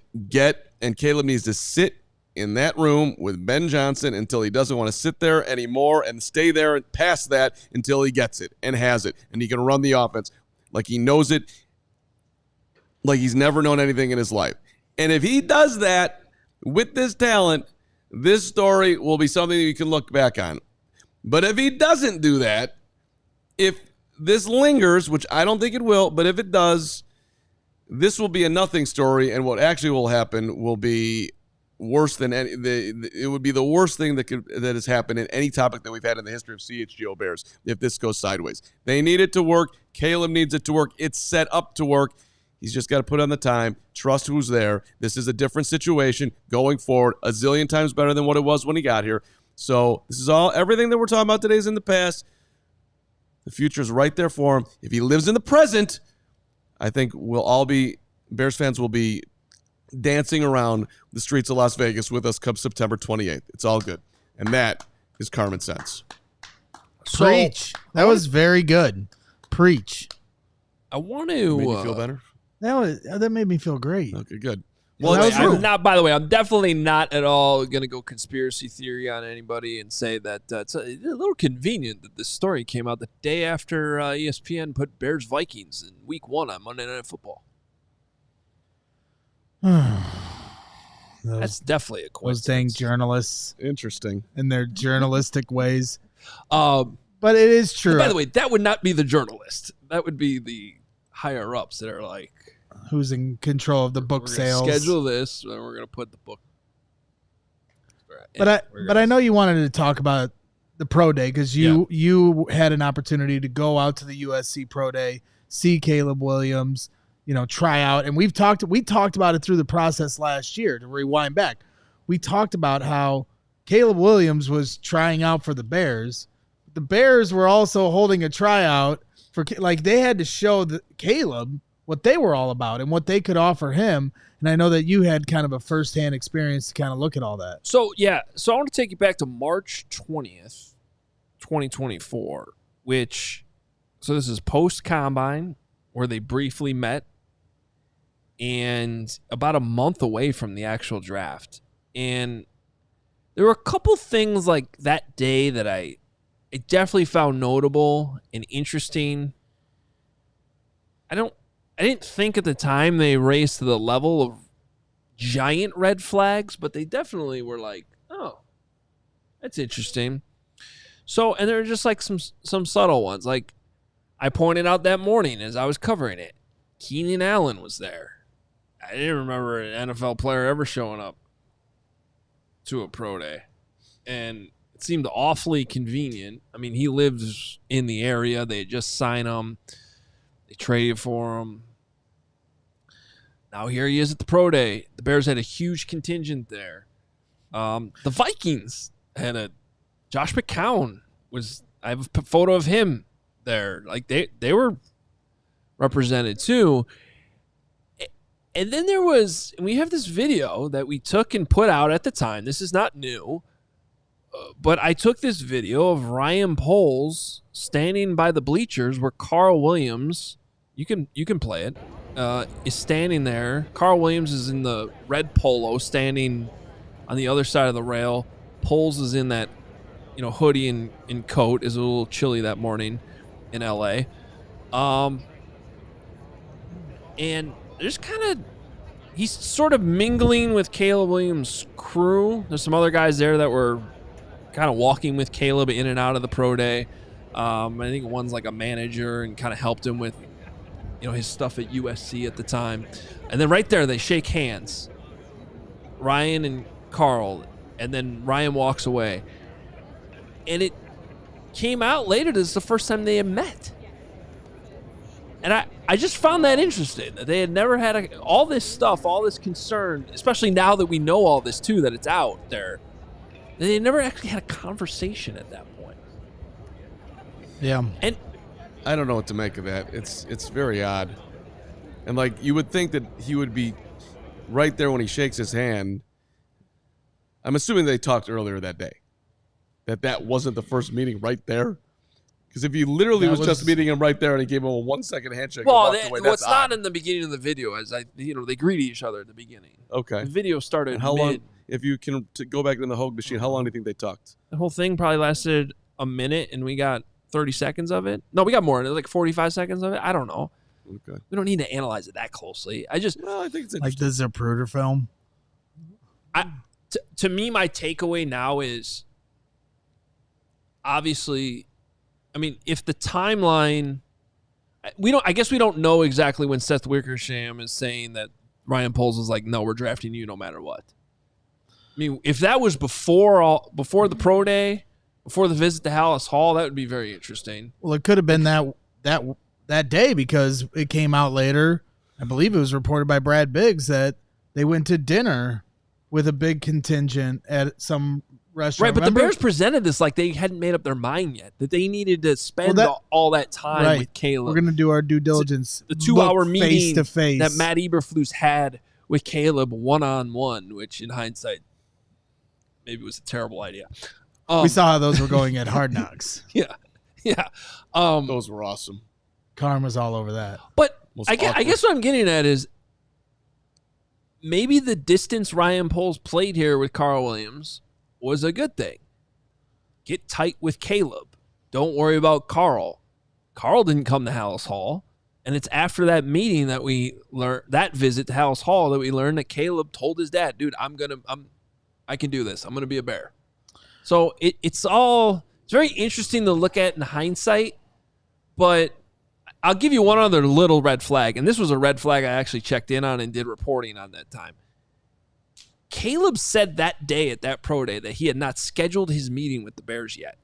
Caleb needs to sit in that room with Ben Johnson until he doesn't want to sit there anymore and stay there and past that until he gets it and has it. And he can run the offense like he knows it, like he's never known anything in his life. And if he does that with this talent, this story will be something that you can look back on. But if he doesn't do that, if this lingers, which I don't think it will, but if it does, this will be a nothing story, and what actually will happen will be worse than it would be the worst thing that has happened in any topic that we've had in the history of CHGO Bears if this goes sideways. They need it to work. Caleb needs it to work. It's set up to work. He's just got to put on the time, trust who's there. This is a different situation going forward, a zillion times better than what it was when he got here. So this is everything that we're talking about today is in the past. The future's right there for him. If he lives in the present, I think Bears fans will be dancing around the streets of Las Vegas with us come September 28th. It's all good. And that is Carmen Sense. Preach. That was very good. Preach. I want to... Made you feel better? That made me feel great. Okay, good. Well, I'm definitely not at all going to go conspiracy theory on anybody and say that it's a little convenient that this story came out the day after ESPN put Bears Vikings in week 1 on Monday Night Football. That's definitely a coincidence. Those dang journalists. Interesting. In their journalistic ways. But it is true. By the way, that would not be the journalist. That would be the higher-ups that are like, who's in control of the book sales. Schedule this, and we're going to put the book. But I know you wanted to talk about the pro day because you had an opportunity to go out to the USC Pro Day, see Caleb Williams, try out, and we talked about it through the process last year. To rewind back, we talked about how Caleb Williams was trying out for the Bears. The Bears were also holding a tryout for they had to show Caleb what they were all about and what they could offer him. And I know that you had kind of a firsthand experience to kind of look at all that. So I want to take you back to March 20th, 2024, so this is post-combine where they briefly met and about a month away from the actual draft. And there were a couple things like that day that I definitely found notable and interesting. I didn't think at the time they raised to the level of giant red flags, but they definitely were like, oh, that's interesting. So, and there were just like some subtle ones. Like I pointed out that morning as I was covering it, Keenan Allen was there. I didn't remember an NFL player ever showing up to a pro day. And it seemed awfully convenient. I mean, he lives in the area. They had just signed him. They traded for him. Now here he is at the pro day. The Bears had a huge contingent there. The Vikings had Josh McCown I have a photo of him there. Like they were represented too. And then we have this video that we took and put out at the time. This is not new. But I took this video of Ryan Poles standing by the bleachers where Carl Williams, you can play it, is standing there. Carl Williams is in the red polo standing on the other side of the rail. Poles is in that hoodie and coat. Is a little chilly that morning in LA. And there's he's sort of mingling with Caleb Williams' crew. There's some other guys there that were kind of walking with Caleb in and out of the pro day. I think one's like a manager and kind of helped him with, his stuff at USC at the time. And then right there, they shake hands, Ryan and Carl, and then Ryan walks away. And it came out later this is the first time they had met. And I just found that interesting, that they had never had all this stuff, all this concern, especially now that we know all this too, that it's out there. They never actually had a conversation at that point. Yeah. And I don't know what to make of that. It's very odd. And, like, you would think that he would be right there when he shakes his hand. I'm assuming they talked earlier that day. That wasn't the first meeting right there. Because if he literally was just meeting him right there and he gave him a 1-second handshake and walked away, that's what's not in the beginning of the video is they greet each other at the beginning. Okay. The video started And how long, if you can go back in the Hoge machine, how long do you think they talked? The whole thing probably lasted a minute, and we got 30 seconds of it. No, we got more, like 45 seconds of it. I don't know. Okay. We don't need to analyze it that closely. I think it's like the Zapruder film. To me, my takeaway now is obviously, I mean, if the timeline, I guess we don't know exactly when Seth Wickersham is saying that Ryan Poles was like, no, we're drafting you no matter what. I mean, if that was before the pro day, before the visit to Hallis Hall, that would be very interesting. Well, it could have been that day because it came out later. I believe it was reported by Brad Biggs that they went to dinner with a big contingent at some restaurant. Right, but Remember? the Bears presented this like they hadn't made up their mind yet, that they needed to spend all that time with Caleb. We're going to do our due diligence. The 2-hour meeting face to face that Matt Eberflus had with Caleb one-on-one, which in hindsight maybe was a terrible idea. We saw how those were going at Hard Knocks. Yeah. Those were awesome. Carmen was all over that. But I guess what I'm getting at is maybe the distance Ryan Poles played here with Carl Williams was a good thing. Get tight with Caleb. Don't worry about Carl. Carl didn't come to Hallis Hall. And it's after that meeting that we learned, that visit to Hallis Hall, that we learned that Caleb told his dad, dude, I can do this. I'm going to be a Bear. So it's very interesting to look at in hindsight, but I'll give you one other little red flag, and this was a red flag I actually checked in on and did reporting on that time. Caleb said that day at that pro day that he had not scheduled his meeting with the Bears yet.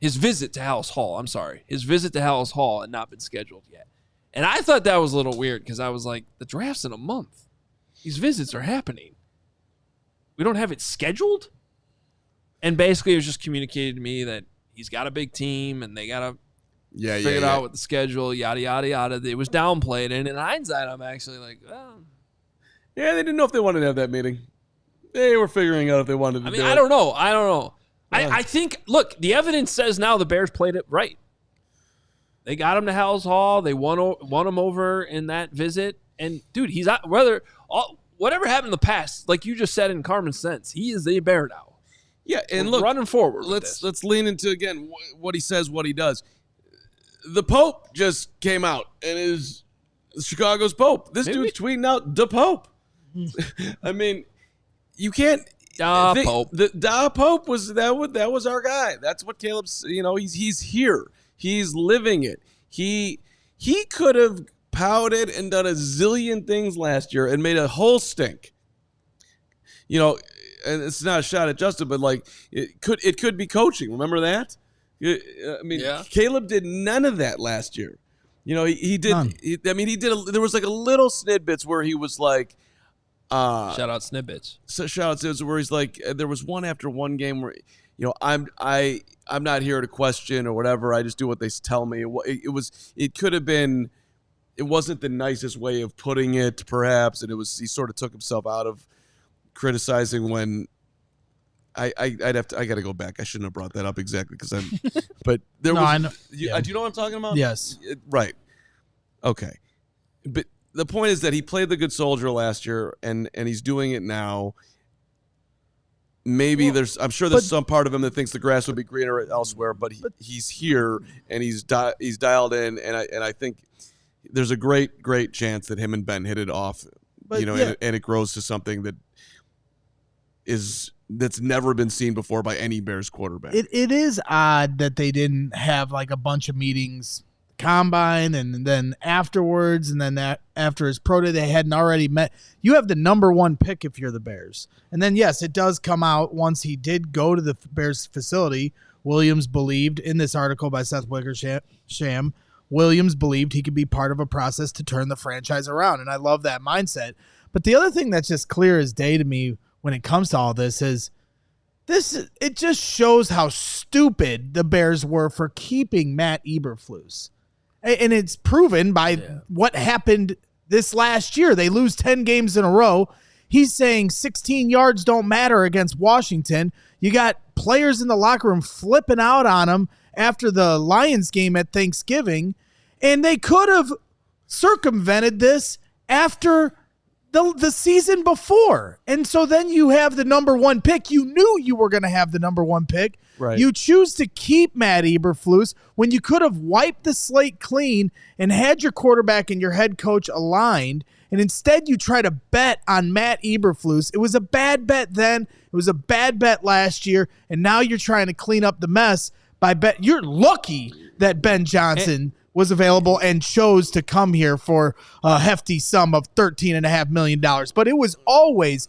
His visit to Hallis Hall, his visit to Hallis Hall had not been scheduled yet. And I thought that was a little weird because I was like, the draft's in a month. These visits are happening. We don't have it scheduled? And basically it was just communicated to me that he's got a big team and they got to figure it out with the schedule, yada, yada, yada. It was downplayed. And in hindsight, I'm actually like, well. Yeah, they didn't know if they wanted to have that meeting. They were figuring out if they wanted to do it. I don't know. I think, look, the evidence says now the Bears played it right. They got him to Hallis Hall. They won him over in that visit. And, dude, he's not, whatever happened in the past, like you just said in Carmen's sense, he is a Bear now. Yeah, and We're look, running forward. Let's lean into, again, what he says, what he does. The Pope just came out and is Chicago's Pope. This dude's tweeting out the Pope. I mean, you can't. Pope. The Pope was that was our guy. That's what Caleb's. He's here. He's living it. He could have pouted and done a zillion things last year and made a whole stink. And it's not a shot at Justin, but like it could be coaching. Remember that? Caleb did none of that last year. He did. None. He did. There was like a little snidbits where he was like, shout out Snippets. So shout out to where he's like, there was one after one game where, I'm not here to question or whatever. I just do what they tell me. It could have been. It wasn't the nicest way of putting it, perhaps, and he sort of took himself out of criticizing when I got to go back. I shouldn't have brought that up exactly but there was. I know. Do you know what I'm talking about? Yes. Right. Okay. But the point is that he played the good soldier last year, and he's doing it now. Maybe I'm sure there's some part of him that thinks the grass would be greener elsewhere, but he's here and he's dialed in, and I think there's a great chance that him and Ben hit it off, and it grows to something that's never been seen before by any Bears quarterback. It is odd that they didn't have like a bunch of meetings, combine, and then afterwards, and then after his pro day, they hadn't already met. You have the number one pick if you're the Bears. And then, yes, it does come out once he did go to the Bears facility. Williams believed in this article by Seth Wickersham, Williams believed he could be part of a process to turn the franchise around. And I love that mindset. But the other thing that's just clear as day to me when it comes to all this is It just shows how stupid the Bears were for keeping Matt Eberflus. And it's proven by what happened this last year. They lose 10 games in a row. He's saying 16 yards don't matter against Washington. You got players in the locker room flipping out on him after the Lions game at Thanksgiving, and they could have circumvented this after the season before. And so then you have the number one pick. You knew you were going to have the number one pick. Right. You choose to keep Matt Eberflus when you could have wiped the slate clean and had your quarterback and your head coach aligned. And instead you try to bet on Matt Eberflus. It was a bad bet then. It was a bad bet last year. And now you're trying to clean up the mess by bet. You're lucky that Ben Johnson was available and chose to come here for a hefty sum of $13.5 million. But it was always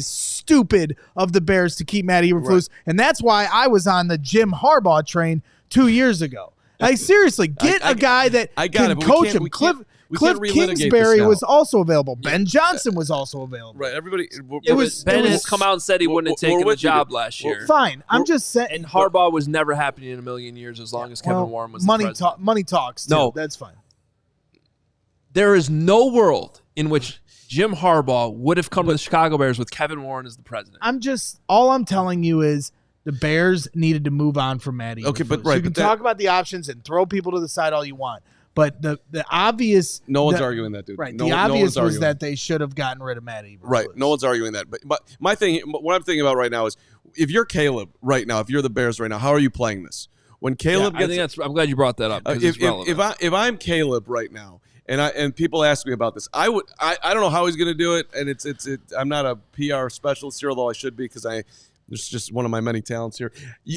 stupid of the Bears to keep Matt Eberflus. Right. And that's why I was on the Jim Harbaugh train 2 years ago. Like, seriously, get a guy that can coach him. Cliff Kingsbury was also available. Ben Johnson was also available. Right, everybody. Ben has come out and said he wouldn't have taken the job last year. Fine, I'm just saying. And Harbaugh was never happening in a million years as long as Kevin Warren was the president. Money talks. Too. No, that's fine. There is no world in which Jim Harbaugh would have come to the Chicago Bears with Kevin Warren as the president. All I'm telling you is the Bears needed to move on from Matt Eberflus. Okay, but right, you can talk about the options and throw people to the side all you want. But the obvious... No one's arguing that, dude. Right. The obvious was that they should have gotten rid of Matt Eberflus. Right. No one's arguing that. But my thing, what I'm thinking about right now is, if you're Caleb right now, if you're the Bears right now, how are you playing this? When Caleb gets... I'm glad you brought that up. If I'm Caleb right now, and people ask me about this, I don't know how he's going to do it, and I'm not a PR specialist here, although I should be, because it's just one of my many talents here.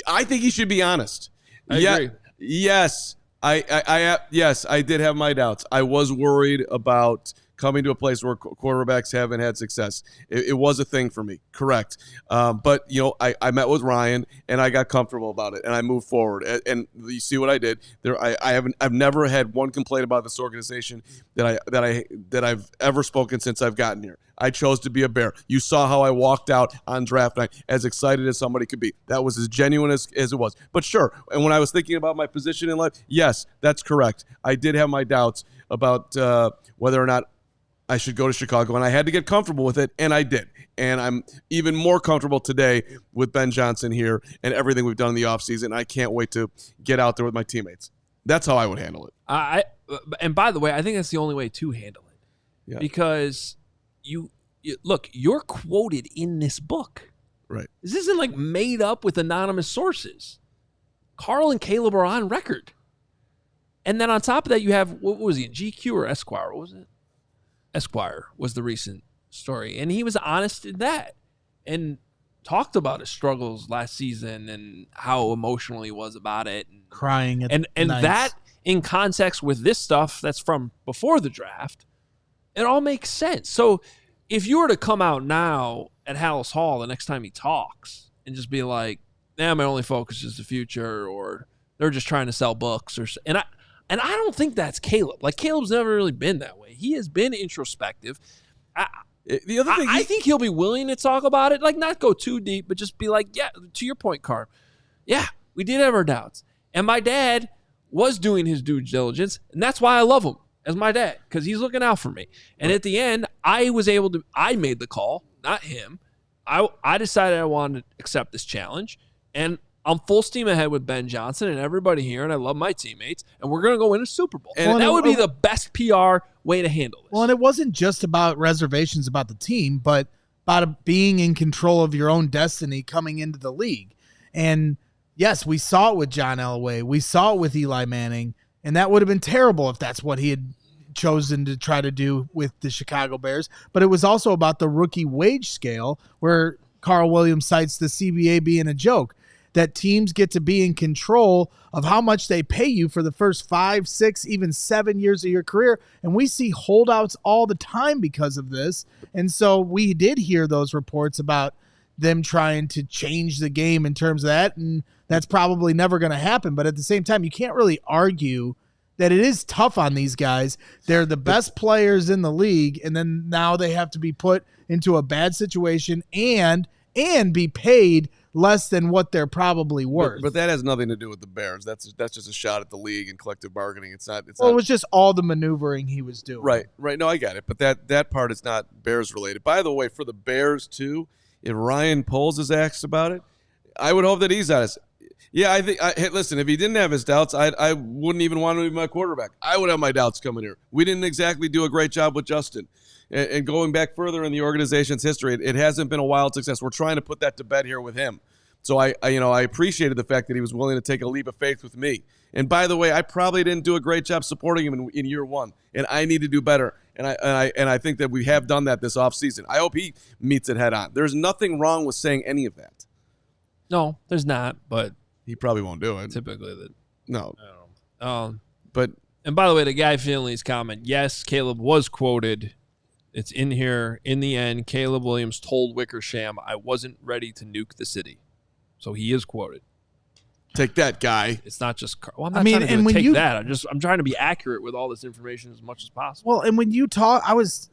I think he should be honest. I agree. Yes. Yes, I did have my doubts. I was worried about coming to a place where quarterbacks haven't had success. It was a thing for me, correct. But, I met with Ryan, and I got comfortable about it, and I moved forward. And you see what I did. I've never had one complaint about this organization that I've ever spoken since I've gotten here. I chose to be a Bear. You saw how I walked out on draft night, as excited as somebody could be. That was as genuine as it was. But sure, and when I was thinking about my position in life, yes, that's correct. I did have my doubts about whether or not I should go to Chicago, and I had to get comfortable with it, and I did. And I'm even more comfortable today with Ben Johnson here and everything we've done in the offseason. I can't wait to get out there with my teammates. That's how I would handle it. And by the way, I think that's the only way to handle it. Yeah. Because you look, you're quoted in this book. Right. This isn't like made up with anonymous sources. Carl and Caleb are on record. And then on top of that, you have, what was he, GQ or Esquire? What was it? Esquire was the recent story. And he was honest in that and talked about his struggles last season and how emotional he was about it. And crying at and nights. That in context with this stuff that's from before the draft, it all makes sense. So if you were to come out now at Hallis Hall the next time he talks and just be like, my only focus is the future, or they're just trying to sell books, and I don't think that's Caleb. Like, Caleb's never really been that way. He has been introspective. The other thing, I think he'll be willing to talk about it, like not go too deep, but just be like, yeah, to your point, Carm. Yeah, we did have our doubts. And my dad was doing his due diligence, and that's why I love him as my dad, because he's looking out for me. And at the end, I made the call, not him. I decided I wanted to accept this challenge, and I'm full steam ahead with Ben Johnson and everybody here, and I love my teammates, and we're going to go win a Super Bowl. And that would be the best PR way to handle this. Well, and it wasn't just about reservations about the team, but about being in control of your own destiny coming into the league. And yes, we saw it with John Elway. We saw it with Eli Manning, and that would have been terrible if that's what he had chosen to try to do with the Chicago Bears. But it was also about the rookie wage scale, where Carl Williams cites the CBA being a joke, that teams get to be in control of how much they pay you for the first 5, 6, even 7 years of your career. And we see holdouts all the time because of this. And so we did hear those reports about them trying to change the game in terms of that. And that's probably never going to happen. But at the same time, you can't really argue that it is tough on these guys. They're the best players in the league, and then now they have to be put into a bad situation and and be paid less than what they're probably worth. But that has nothing to do with the Bears. That's just a shot at the league and collective bargaining. It was just all the maneuvering he was doing. Right. No, I got it. But that part is not Bears related. By the way, for the Bears too, if Ryan Poles is asked about it, I would hope that he's honest. Yeah, I think. Listen, if he didn't have his doubts, I wouldn't even want him to be my quarterback. I would have my doubts coming here. We didn't exactly do a great job with Justin. And going back further in the organization's history, it hasn't been a wild success. We're trying to put that to bed here with him. So I appreciated the fact that he was willing to take a leap of faith with me. And by the way, I probably didn't do a great job supporting him in year one, and I need to do better. And I think that we have done that this offseason. I hope he meets it head on. There's nothing wrong with saying any of that. No, there's not, but he probably won't do it. Typically, no. I don't know. But and by the way, the guy Finley's comment. Yes, Caleb was quoted. It's in here. In the end, Caleb Williams told Wickersham, "I wasn't ready to nuke the city." So he is quoted. Take that, guy. It's not just. Well, I'm not trying to and when take that. I'm trying to be accurate with all this information as much as possible. Well, and when you talk, I was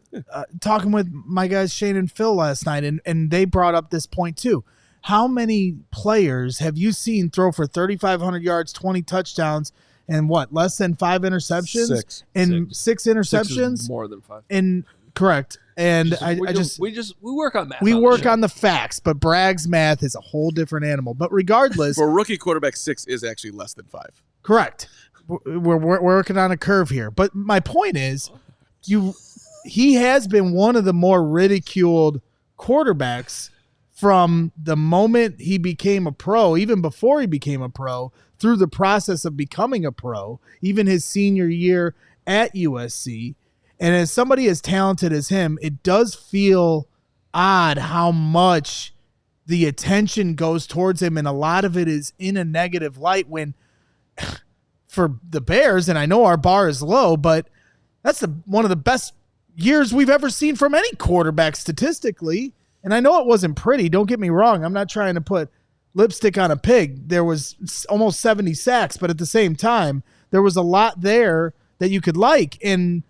talking with my guys Shane and Phil last night, and they brought up this point too. How many players have you seen throw for 3,500 yards, 20 touchdowns, and less than 5 interceptions? Six interceptions? 6 is more than 5. And correct. And we work on math. We work on the facts, but Bragg's math is a whole different animal. But regardless, for a rookie quarterback, 6 is actually less than 5. Correct. We're working on a curve here. But my point is, he has been one of the more ridiculed quarterbacks from the moment he became a pro, even before he became a pro, through the process of becoming a pro, even his senior year at USC. And as somebody as talented as him, it does feel odd how much the attention goes towards him, and a lot of it is in a negative light when for the Bears, and I know our bar is low, but that's one of the best years we've ever seen from any quarterback statistically. And I know it wasn't pretty. Don't get me wrong. I'm not trying to put lipstick on a pig. There was almost 70 sacks, but at the same time, there was a lot there that you could like. And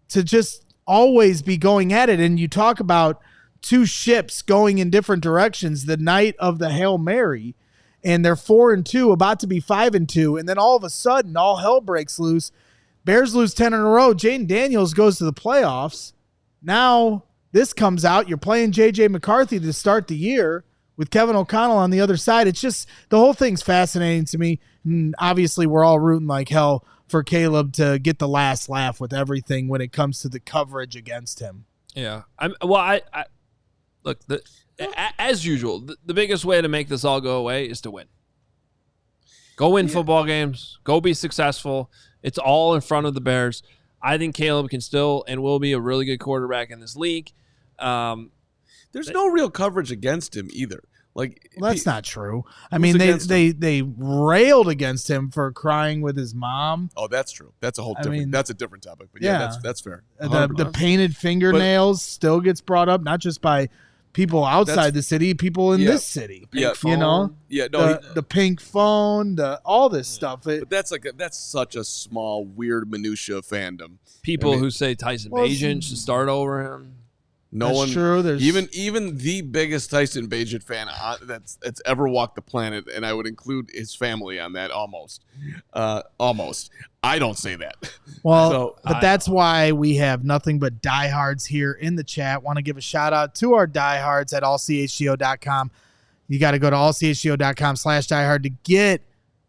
to just always be going at it. And you talk about two ships going in different directions the night of the Hail Mary, and they're 4-2, about to be 5-2. And then all of a sudden, all hell breaks loose. Bears lose 10 in a row. Jaden Daniels goes to the playoffs. Now this comes out. You're playing J.J. McCarthy to start the year with Kevin O'Connell on the other side. It's just the whole thing's fascinating to me. And obviously, we're all rooting like hell for Caleb to get the last laugh with everything when it comes to the coverage against him. Yeah. Look, as usual, the biggest way to make this all go away is to win. Go win football games. Go be successful. It's all in front of the Bears. I think Caleb can still and will be a really good quarterback in this league. There's no real coverage against him either. That's not true. I mean, they railed against him for crying with his mom. Oh, that's true. That's a whole different. That's a different topic. But yeah, that's fair. The painted fingernails still gets brought up, not just by people outside the city, people in this city. You know, the pink phone, all this stuff. But that's such a small, weird minutia fandom. People who say Tyson Bagent should start over him. That's true. There's even the biggest Tyson Bagent fan that's ever walked the planet, and I would include his family on that almost. I don't say that. Well, but that's why we have nothing but diehards here in the chat. Want to give a shout out to our diehards at allchgo.com. You got to go to allchgo.com/diehard to get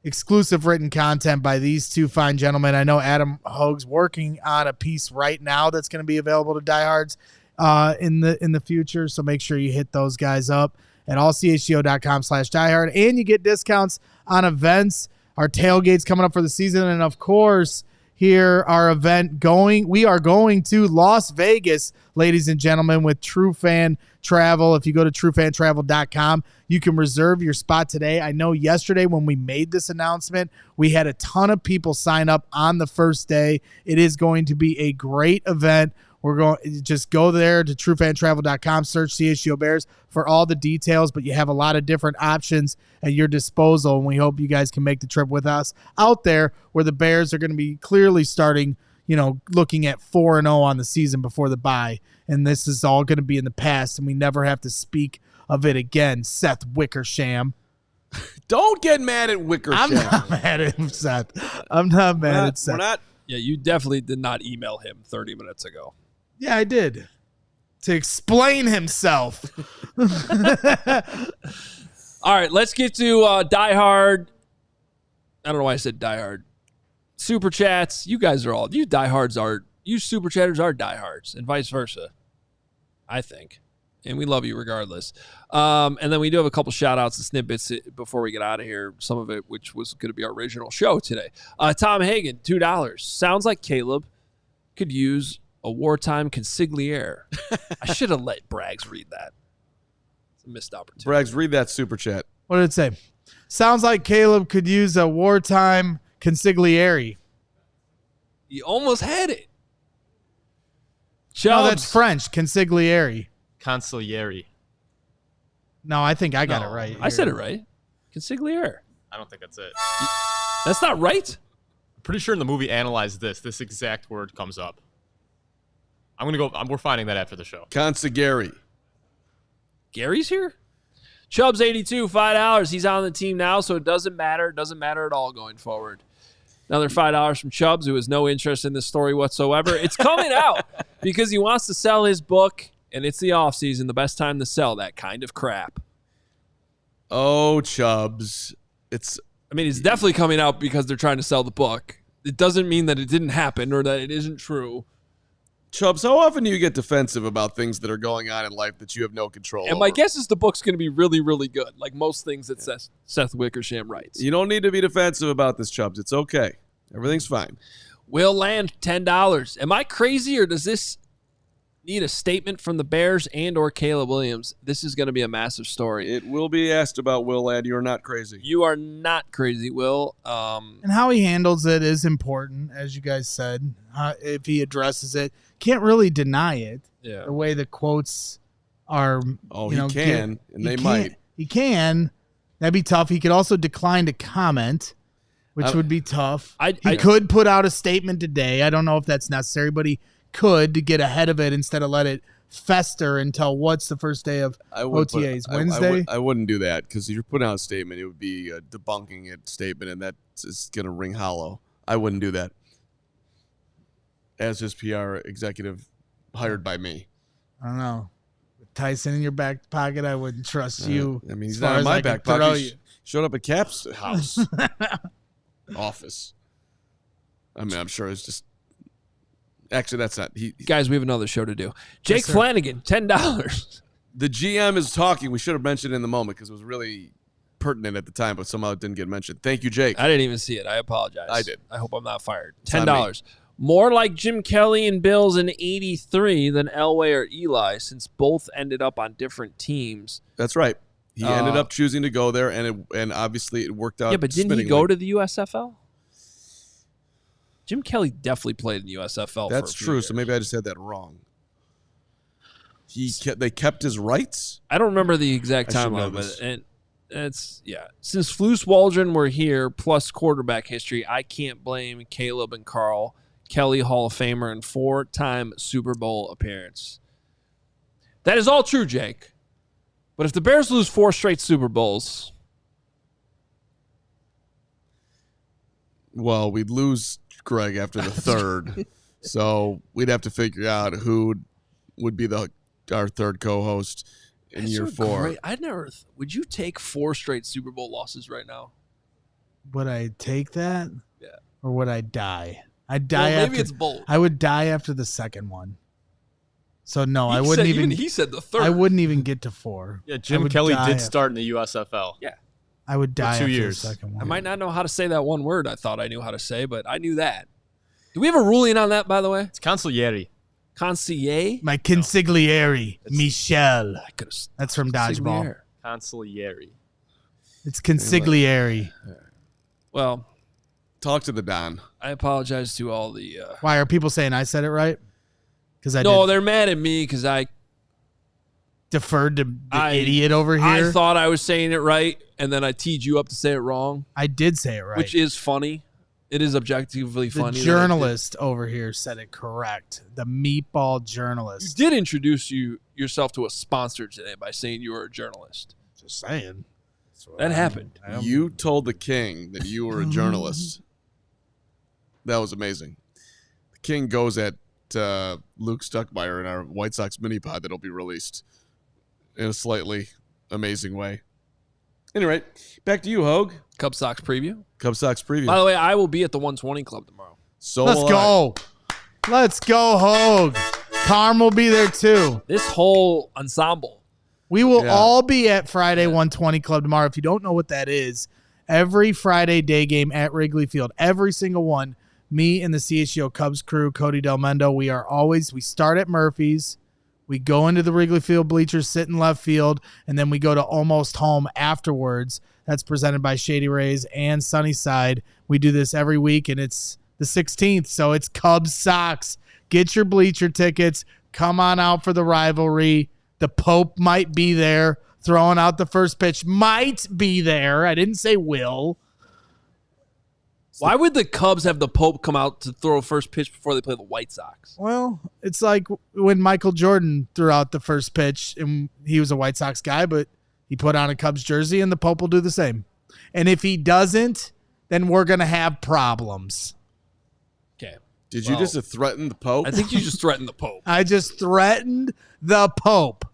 exclusive written content by these two fine gentlemen. I know Adam Hoge's working on a piece right now that's going to be available to diehards in the future. So make sure you hit those guys up at allchgo.com/diehard, and you get discounts on events. Our tailgate's coming up for the season. And of course, here our event we are going to Las Vegas, ladies and gentlemen, with True Fan Travel. If you go to truefantravel.com, you can reserve your spot today. I know yesterday when we made this announcement, we had a ton of people sign up on the first day. It is going to be a great event. We're going just go there to truefantravel.com, search CHGO Bears for all the details, but you have a lot of different options at your disposal, and we hope you guys can make the trip with us out there where the Bears are going to be clearly starting, looking at 4-0 on the season before the bye, and this is all going to be in the past, and we never have to speak of it again, Seth Wickersham. Don't get mad at Wickersham. I'm not mad at him, Seth. I'm not mad at Seth. We're not. Yeah, you definitely did not email him 30 minutes ago. Yeah, I did. To explain himself. All right, let's get to Die Hard. I don't know why I said Die Hard. Super Chats. You guys are all, you diehards are, you Super Chatters are diehards, and vice versa, I think. And we love you regardless. And then we do have a couple shout-outs and snippets before we get out of here, some of it which was going to be our original show today. Tom Hagen, $2. Sounds like Caleb could use a wartime consigliere. I should have let Braggs read that. It's a missed opportunity. Braggs, read that super chat. What did it say? Sounds like Caleb could use a wartime consigliere. You almost had it. No, that's French. Consigliere. Consigliere. No, I think I got it right. I said it right. Consigliere. I don't think that's it. That's not right. I'm pretty sure in the movie Analyze This exact word comes up. I'm going to go. We're finding that after the show. Consigliere. Gary's here? Chubbs 82, $5. He's on the team now, so it doesn't matter. It doesn't matter at all going forward. Another $5 from Chubbs, who has no interest in this story whatsoever. It's coming out because he wants to sell his book, and it's the offseason, the best time to sell that kind of crap. Oh, Chubbs. It's definitely coming out because they're trying to sell the book. It doesn't mean that it didn't happen or that it isn't true. Chubbs, how often do you get defensive about things that are going on in life that you have no control over? And my guess is the book's going to be really, really good, like most things that Seth Wickersham writes. You don't need to be defensive about this, Chubbs. It's okay. Everything's fine. Will Land, $10. Am I crazy, or does this need a statement from the Bears and or Caleb Williams? This is going to be a massive story. It will be asked about Will Land. You're not crazy. You are not crazy, Will. And how he handles it is important, as you guys said. If he addresses it, can't really deny it. Yeah. The way the quotes are. Oh, he can, and they might. He can. That'd be tough. He could also decline to comment, which would be tough. He could put out a statement today. I don't know if that's necessary, but he could to get ahead of it instead of let it fester until what's the first day of OTAs? Wednesday? I wouldn't do that because if you're putting out a statement, it would be a debunking it statement, and that's going to ring hollow. I wouldn't do that as his PR executive hired by me. I don't know. With Tyson in your back pocket, I wouldn't trust you. I mean, he's not in my back pocket. He showed up at Cap's house. Office. I mean, I'm sure it's just... Actually, that's not... Guys, we have another show to do. Jake Flanagan, $10. The GM is talking. We should have mentioned it in the moment because it was really pertinent at the time, but somehow it didn't get mentioned. Thank you, Jake. I didn't even see it. I apologize. I did. I hope I'm not fired. $10. More like Jim Kelly and Bills in 83 than Elway or Eli, since both ended up on different teams. That's right. He ended up choosing to go there, and obviously it worked out. Yeah, but didn't he go to the USFL? Jim Kelly definitely played in the USFL. That's true. Years. So maybe I just had that wrong. They kept his rights. I don't remember the exact timeline, but it's Since Flus Waldron were here, plus quarterback history, I can't blame Caleb and Carl. Kelly, Hall of Famer, and 4-time Super Bowl appearance. That is all true, Jake. But if the Bears lose 4 straight Super Bowls... Well, we'd lose Greg after the third. So we'd have to figure out who would be our third co-host in year 4. Would you take 4 straight Super Bowl losses right now? Would I take that? Yeah. Or would I die? I'd die maybe it's both. I would die after the second one. So no, I wouldn't even. He said the third. I wouldn't even get to 4. Yeah, Jim Kelly did start in the USFL. Yeah, I would die for 2 after years. the second one. I might not know how to say that one word I thought I knew how to say, but I knew that. Do we have a ruling on that, by the way? It's consigliere. Consigliere? My consigliere, Michelle. That's from Dodgeball. Consigliere. It's consigliere. Well, talk to the Don. I apologize to all the... Why are people saying I said it right? Because they're mad at me because I deferred to the idiot over here. I thought I was saying it right, and then I teed you up to say it wrong. I did say it right. Which is funny. It is objectively The funny. journalist over here said it correct. The meatball You journalist. did introduce yourself to a sponsor today by saying you were a journalist. Just saying. That happened. You told the king that you were a journalist. That was amazing. The king goes at Luke Stuckmeyer in our White Sox mini pod that'll be released in a slightly amazing way. Anyway, back to you, Hoge. Cub Sox preview. Cub Sox preview. By the way, I will be at the 120 Club tomorrow. So Let's go. Let's go, Hoge. Carm will be there too. This whole ensemble. We will all be at Friday 120 Club tomorrow. If you don't know what that is, every Friday day game at Wrigley Field, every single one, me and the CHGO Cubs crew, Cody Del Mendo, we start at Murphy's. We go into the Wrigley Field bleachers, sit in left field, and then we go to Almost Home afterwards. That's presented by Shady Rays and Sunnyside. We do this every week, and it's the 16th, so it's Cubs Sox. Get your bleacher tickets. Come on out for the rivalry. The Pope might be there, throwing out the first pitch. Might be there. I didn't say will. Why would the Cubs have the Pope come out to throw a first pitch before they play the White Sox? Well, it's like when Michael Jordan threw out the first pitch, and he was a White Sox guy, but he put on a Cubs jersey, and the Pope will do the same. And if he doesn't, then we're going to have problems. Okay. Did you just threaten the Pope? I think you just threatened the Pope. I just threatened the Pope.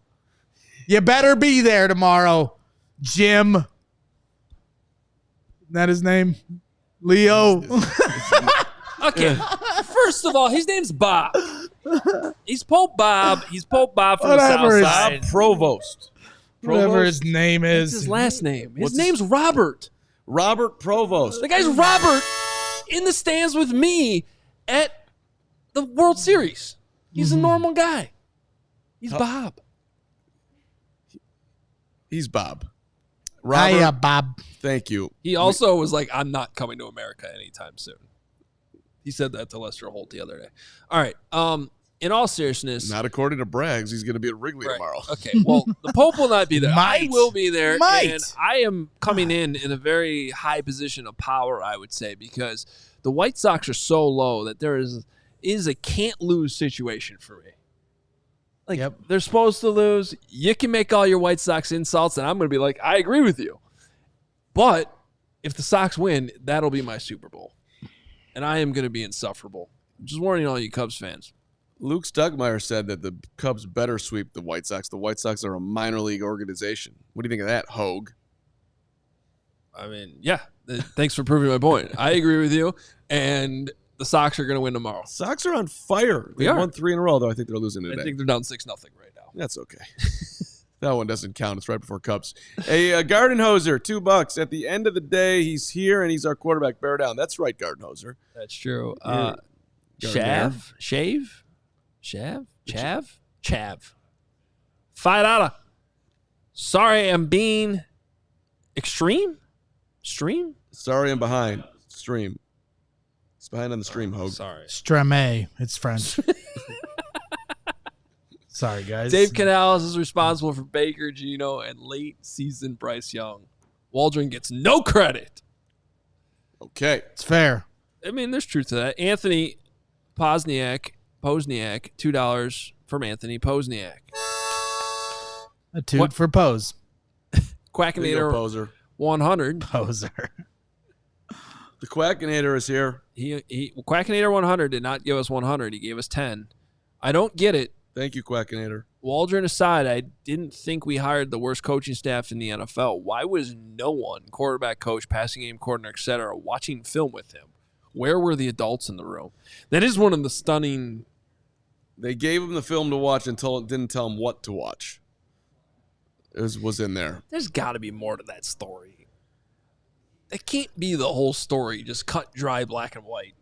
You better be there tomorrow, Jim. Isn't that his name? Leo. Okay. First of all, his name's Bob. He's Pope Bob. He's Pope Bob from Whatever the South Side. Provost. Whatever his name What's is. his last name? His What's name's Robert. Robert Provost. The guy's Robert in the stands with me at the World Series. He's a normal guy. He's Bob. He's Bob. Robert, Hiya, Bob. thank you. He also was like, I'm not coming to America anytime soon. He said that to Lester Holt the other day. All right. In all seriousness. Not according to Braggs. He's going to be at Wrigley tomorrow. Okay. Well, the Pope will not be there. Might. I will be there. Might. And I am coming in a very high position of power, I would say, because the White Sox are so low that there is a can't lose situation for me. Like, they're supposed to lose. You can make all your White Sox insults, and I'm going to be like, I agree with you. But if the Sox win, that'll be my Super Bowl. And I am going to be insufferable. Just warning all you Cubs fans. Luke Stuckmeyer said that the Cubs better sweep the White Sox. The White Sox are a minor league organization. What do you think of that, Hoge? I mean, yeah. Thanks for proving my point. I agree with you. And the Sox are going to win tomorrow. Sox are on fire. They won 3 in a row, though. I think they're losing today. I think they're down 6-0 right now. That's okay. That one doesn't count. It's right before Cubs. A Garden Hoser, $2. At the end of the day, he's here, and he's our quarterback. Bear down. That's right, Garden Hoser. That's true. Chav? Chav? $5. Sorry, I'm being extreme? Stream? Sorry, I'm behind. Stream. It's behind on the stream, Hoge. Sorry. Strame. It's French. Sorry, guys. Dave Canales is responsible for Baker, Geno, and late season Bryce Young. Waldron gets no credit. Okay. It's fair. I mean, there's truth to that. Anthony Posniak, $2 from Anthony Posniak. A toot for Pose. Quackinator Poser. 100. Poser. The Quackinator is here. Quackinator 100 did not give us 100. He gave us 10. I don't get it. Thank you, Quackinator. Waldron aside, I didn't think we hired the worst coaching staff in the NFL. Why was no one, quarterback coach, passing game coordinator, etc., watching film with him? Where were the adults in the room? That is one of the stunning. They gave him the film to watch until it didn't tell him what to watch. It was in there. There's got to be more to that story. That can't be the whole story, just cut dry, black and white.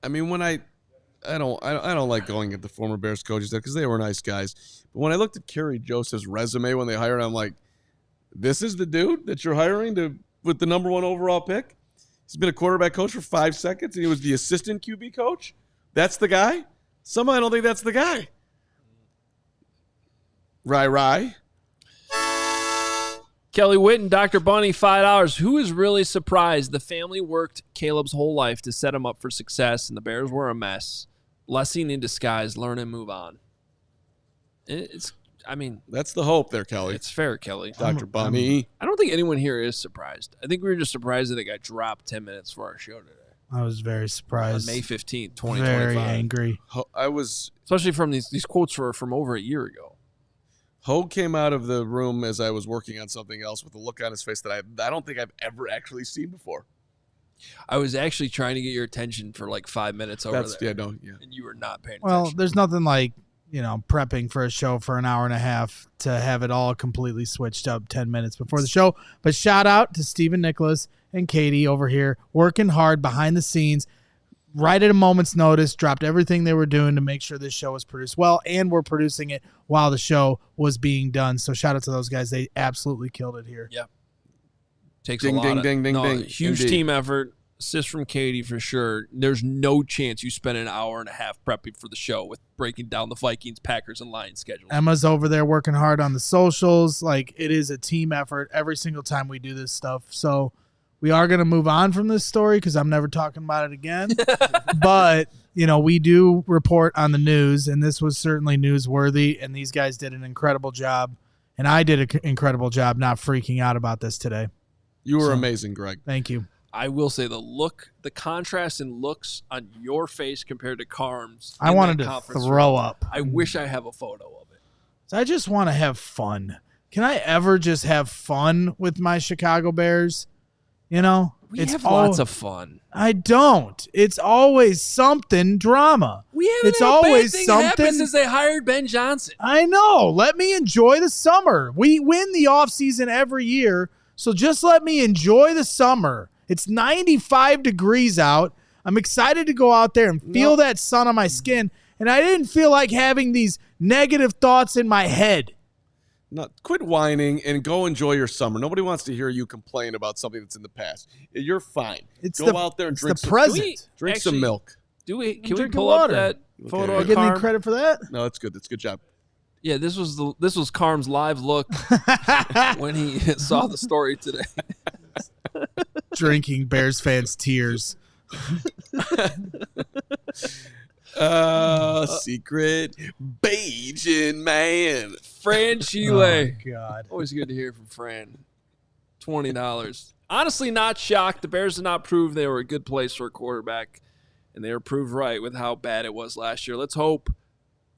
I mean, when I don't like going at the former Bears coaches because they were nice guys. But when I looked at Kerry Joseph's resume when they hired him, I'm like, this is the dude that you're hiring with the number 1 overall pick? He's been a quarterback coach for 5 seconds, and he was the assistant QB coach? That's the guy? Somehow I don't think that's the guy. Rye. Kelly Witten, Dr. Bunny, $5. Who is really surprised? The family worked Caleb's whole life to set him up for success, and the Bears were a mess. Blessing in disguise. Learn and move on. That's the hope there, Kelly. It's fair, Kelly. Dr. Bunny. I don't think anyone here is surprised. I think we were just surprised that it got dropped 10 minutes for our show today. I was very surprised. On May 15th, 2025. Very angry. I was... Especially from these quotes were from over a year ago. Hoge came out of the room as I was working on something else with a look on his face that I don't think I've ever actually seen before. I was actually trying to get your attention for like 5 minutes over there. Yeah. And you were not paying attention. Well, there's nothing like, prepping for a show for an hour and a half to have it all completely switched up 10 minutes before the show. But shout out to Stephen Nicholas and Katie over here working hard behind the scenes, right at a moment's notice, dropped everything they were doing to make sure this show was produced well, and we're producing it while the show was being done. So shout out to those guys. They absolutely killed it here. Yep. Takes ding, a lot ding, ding. Huge Indeed. team effort. Assist from Katie for sure. There's no chance you spend an hour and a half prepping for the show with breaking down the Vikings, Packers, and Lions schedules. Emma's over there working hard on the socials. Like, it is a team effort every single time we do this stuff. So we are going to move on from this story because I'm never talking about it again. But, we do report on the news, and this was certainly newsworthy, and these guys did an incredible job. And I did an incredible job not freaking out about this today. You were amazing, Greg. Thank you. I will say the contrast in looks on your face compared to Carm's. I wanted to throw up. I wish I have a photo of it. I just want to have fun. Can I ever just have fun with my Chicago Bears? We have lots of fun. I don't. It's always something drama. We haven't It's had a always bad thing something happen since they hired Ben Johnson. I know. Let me enjoy the summer. We win the offseason every year, so just let me enjoy the summer. It's 95 degrees out. I'm excited to go out there and feel that sun on my skin, and I didn't feel like having these negative thoughts in my head. No, quit whining and go enjoy your summer. Nobody wants to hear you complain about something that's in the past. You're fine. Go out there and drink the present. Drink some milk. Can we drinking pull water. up that photo I of get any Carm? credit for that? No, that's good. That's a good job. Yeah, this was Carm's live look when he saw the story today. Drinking Bears fans' tears. Secret Bajan man. Fran Chile. Oh, God. Always good to hear from Fran. $20. Honestly, not shocked. The Bears did not prove they were a good place for a quarterback, and they were proved right with how bad it was last year. Let's hope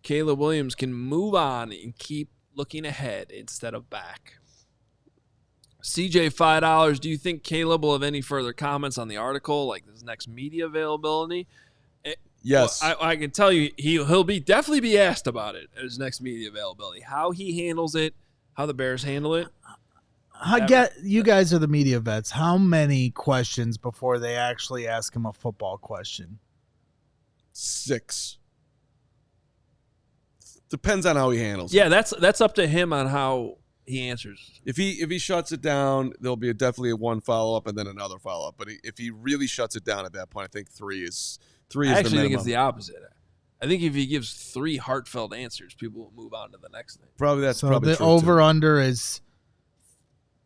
Caleb Williams can move on and keep looking ahead instead of back. CJ, $5. Do you think Caleb will have any further comments on the article, like his next media availability? Yes. Well, I can tell you he'll definitely be asked about it at his next media availability. How he handles it, how the Bears handle it. You guys are the media vets. How many questions before they actually ask him a football question? 6. Depends on how he handles it. Yeah, that's up to him on how he answers. If he shuts it down, there'll be definitely one follow-up and then another follow-up. But if he really shuts it down at that point, I think 3 is the minimum. I actually think it's the opposite. I think if he gives 3 heartfelt answers, people will move on to the next thing. That's so probably the true, over-under is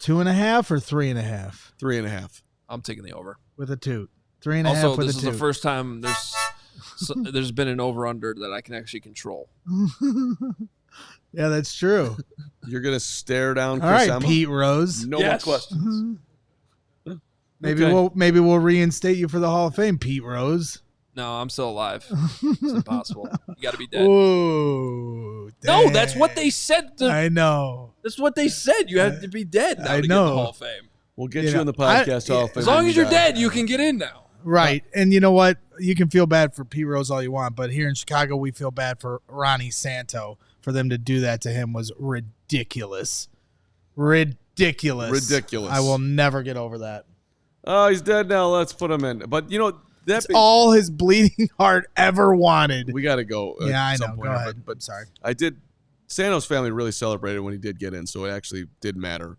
2.5 or 3.5? 3.5. I'm taking the over. With a 2. 3.5 also, with this a is 2. the first time there's been an over-under that I can actually control. Yeah, that's true. You're going to stare down All Chris right, Emma? Pete Rose. No more questions. Maybe we'll reinstate you for the Hall of Fame, Pete Rose. No, I'm still alive. It's impossible. You got to be dead. Whoa, no, that's what they said. I know. That's what they said. You have to be dead now I to know. get the Hall of Fame. We'll get you in the podcast Hall of Fame. As long as you're dead, you can get in now. Right. And you know what? You can feel bad for Pete Rose all you want, but here in Chicago, we feel bad for Ronnie Santo. For them to do that to him was ridiculous. Ridiculous. I will never get over that. Oh, he's dead now. Let's put him in. But, that's all his bleeding heart ever wanted. We got to go. Yeah, I know. Go ahead. But sorry. Santo's family really celebrated when he did get in, so it actually did matter.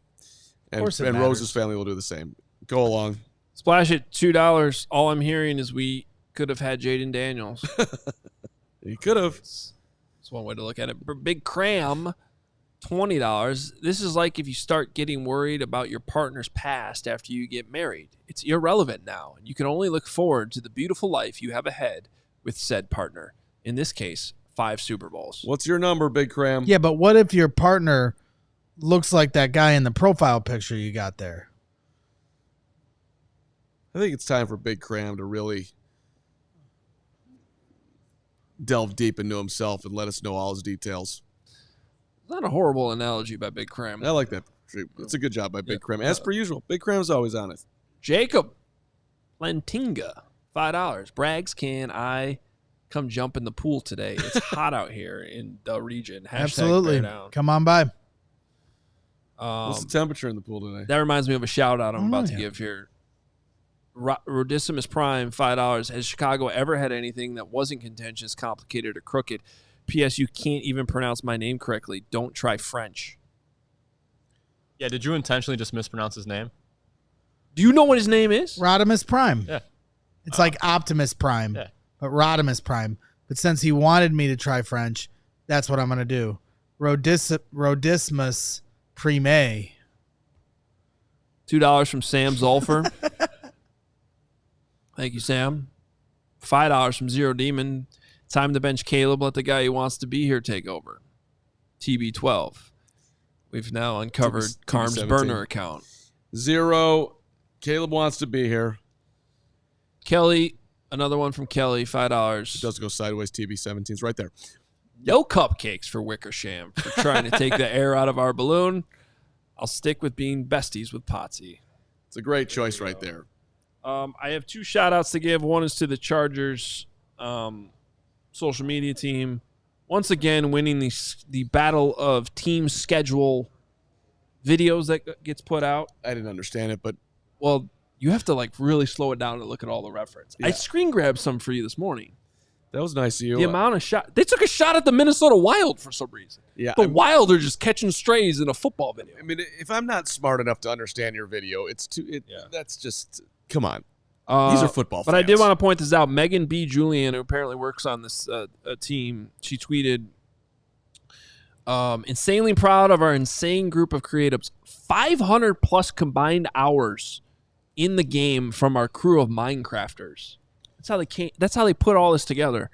And matters. Rose's family will do the same. Go along. Splash it, $2. All I'm hearing is we could have had Jaden Daniels. He could have. That's one way to look at it. Big Cram $20. This is like if you start getting worried about your partner's past after you get married. It's irrelevant now. You can only look forward to the beautiful life you have ahead with said partner. In this case, 5 Super Bowls. What's your number, Big Cram? Yeah, but what if your partner looks like that guy in the profile picture you got there? I think it's time for Big Cram to really delve deep into himself and let us know all his details. Not a horrible analogy by Big Cram. I like that. It's a good job by Big Cram. As per usual, Big Cram's always on it. Jacob Lentinga, $5. Braggs, can I come jump in the pool today? It's hot out here in the region. # Absolutely. bear down. Come on by. What's the temperature in the pool today? That reminds me of a shout out I'm about to yeah. give here. Rodissimus Prime, $5. Has Chicago ever had anything that wasn't contentious, complicated, or crooked? P.S. You can't even pronounce my name correctly. Don't try French. Yeah, did you intentionally just mispronounce his name? Do you know what his name is? Rodimus Prime. Yeah. It's like Optimus Prime, Yeah. but Rodimus Prime. But since he wanted me to try French, that's what I'm going to do. Rodismus Prime. $2 from Sam Zolfer. Thank you, Sam. $5 from Zero Demon. Time to bench Caleb. Let the guy who wants to be here take over. TB12. We've now uncovered Carm's TB17. burner account. 0. Caleb wants to be here. Kelly, another one from Kelly, It $5. does go sideways. TB17's right there. No cupcakes for Wickersham for trying to take the air out of our balloon. I'll stick with being besties with Potsy. It's a great choice right there. I have 2 shout-outs to give. One is to the Chargers social media team. Once again, winning the battle of team schedule videos that gets put out. I didn't understand it, but Well, you have to like really slow it down to look at all the reference. I Yeah. screen grabbed some for you this morning. that was nice of you. The amount of shot they took a shot at the Minnesota Wild for some reason. Yeah, The Wild are just catching strays in a football video. I mean, if I'm not smart enough to understand your video, it's too. That's just come on. These are football But I did fans. want to point this out. Megan B. Julian, who apparently works on this team, she tweeted, insanely proud of our insane group of creatives. 500 plus combined hours in the game from our crew of Minecrafters. That's how they put all this together.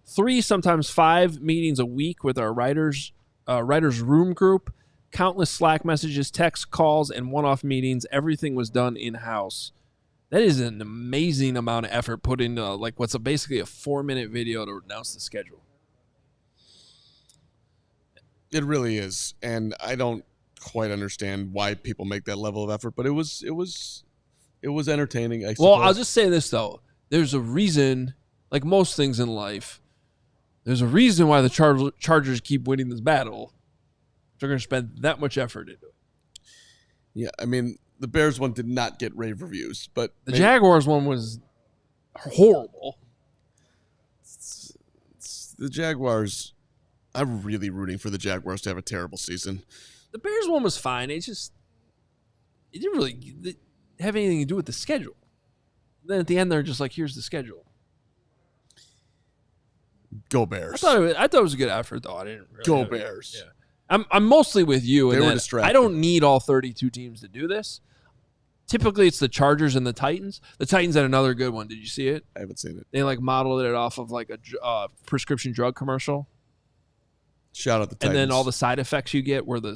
3, sometimes 5 meetings a week with our writers room group. Countless Slack messages, text calls, and one-off meetings. Everything was done in-house. That is an amazing amount of effort put into like what's basically a 4-minute video to announce the schedule. It really is, and I don't quite understand why people make that level of effort. But it was entertaining. I Well, suppose. I'll just say this though: there's a reason, like most things in life, there's a reason why the Chargers keep winning this battle. They're going to spend that much effort into it. Yeah, I mean, the Bears one did not get rave reviews, but The Jaguars one was horrible. the Jaguars. I'm really rooting for the Jaguars to have a terrible season. The Bears one was fine. It didn't really have anything to do with the schedule. Then at the end, they're just like, "Here's the schedule." Go I Bears. thought it was a good effort, though. I didn't really Go have it. Bears. Yeah. I'm mostly with you. They in were that distracted. I don't need all 32 teams to do this. Typically, it's the Chargers and the Titans. The Titans had another good one. Did you see it? I haven't seen it. They like modeled it off of like a prescription drug commercial, Shout out the Titans. and then all the side effects you get were the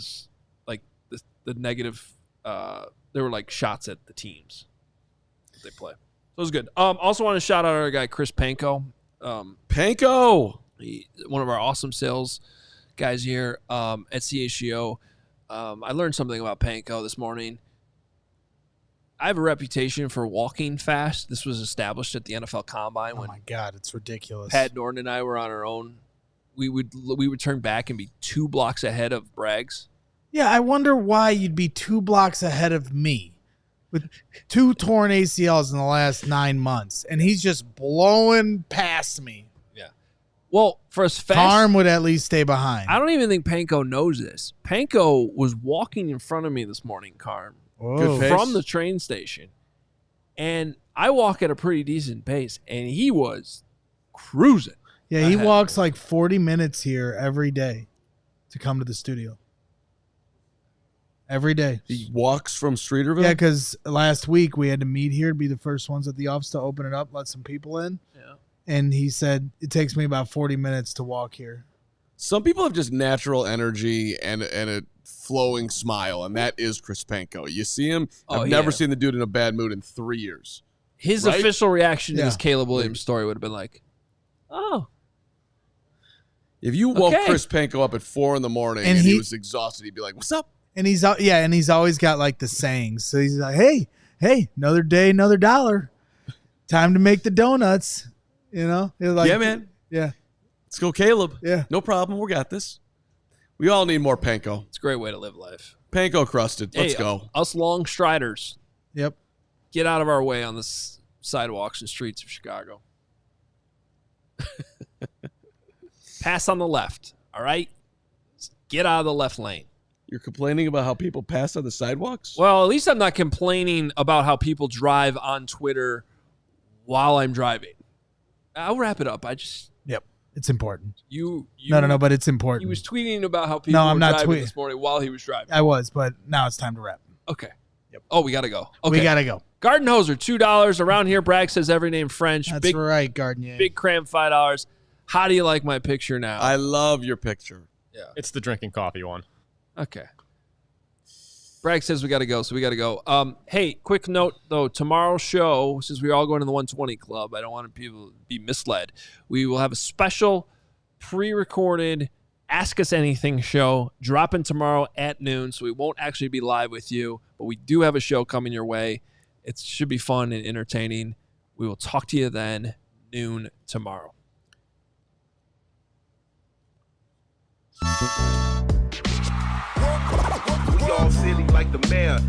negative. There were like shots at the teams that they play. So it was good. Also want to shout out our guy Chris Panko. Panko. One of our awesome sales guys here at CHGO. I learned something about Panko this morning. I have a reputation for walking fast. This was established at the NFL Combine Oh when my God, it's ridiculous. Pat Norton and I were on our own. We would turn back and be 2 blocks ahead of Braggs. Yeah, I wonder why you'd be 2 blocks ahead of me with 2 torn ACLs in the last 9 months, and he's just blowing past me. Yeah. Well, for as fast, Carm would at least stay behind. I don't even think Panko knows this. Panko was walking in front of me this morning, Carm, Whoa. pace. from the train station, and I walk at a pretty decent pace, and he was cruising. Yeah, he ahead. walks like 40 minutes here every day to come to the studio. every day. He walks from Streeterville? Yeah, because last week we had to meet here to be the first ones at the office to open it up, let some people in. Yeah. And he said it takes me about 40 minutes to walk here. Some people have just natural energy and a flowing smile, and that is Chris Panko. You see him, I've never seen the dude in a bad mood in 3 years. His official reaction to this Caleb Williams story would have been like, oh. If you woke Chris Panko up at 4 a.m. and he was exhausted, he'd be like, what's up? And he's always got like the sayings. So he's like, hey, another day, another dollar. Time to make the donuts. You know? Like, yeah, man. Yeah. Let's go, Caleb. Yeah. No problem. We got this. We all need more Panko. It's a great way to live life. Panko crusted. Let's go. Us long striders. Yep. Get out of our way on the sidewalks and streets of Chicago. Pass on the left, all right? Get out of the left lane. You're complaining about how people pass on the sidewalks? Well, at least I'm not complaining about how people drive on Twitter while I'm driving. I'll wrap it up. Yep. It's important. You No, but it's important. He was tweeting about how people were driving this morning while he was driving. I was, but now it's time to wrap. Okay. Yep. Oh, we got to go. Okay. We got to go. Garden Hoser, $2. Around here, Bragg says every name French. That's right, Gardenier. Big Cram, $5. How do you like my picture now? I love your picture. Yeah. It's the drinking coffee one. Okay. Bragg says we got to go, so we got to go. Hey, quick note, though. Tomorrow's show, since we're all going to the 120 Club, I don't want people to be misled. We will have a special pre-recorded Ask Us Anything show dropping tomorrow at noon, so we won't actually be live with you, but we do have a show coming your way. It should be fun and entertaining. We will talk to you then, noon tomorrow. We all silly like the mayor.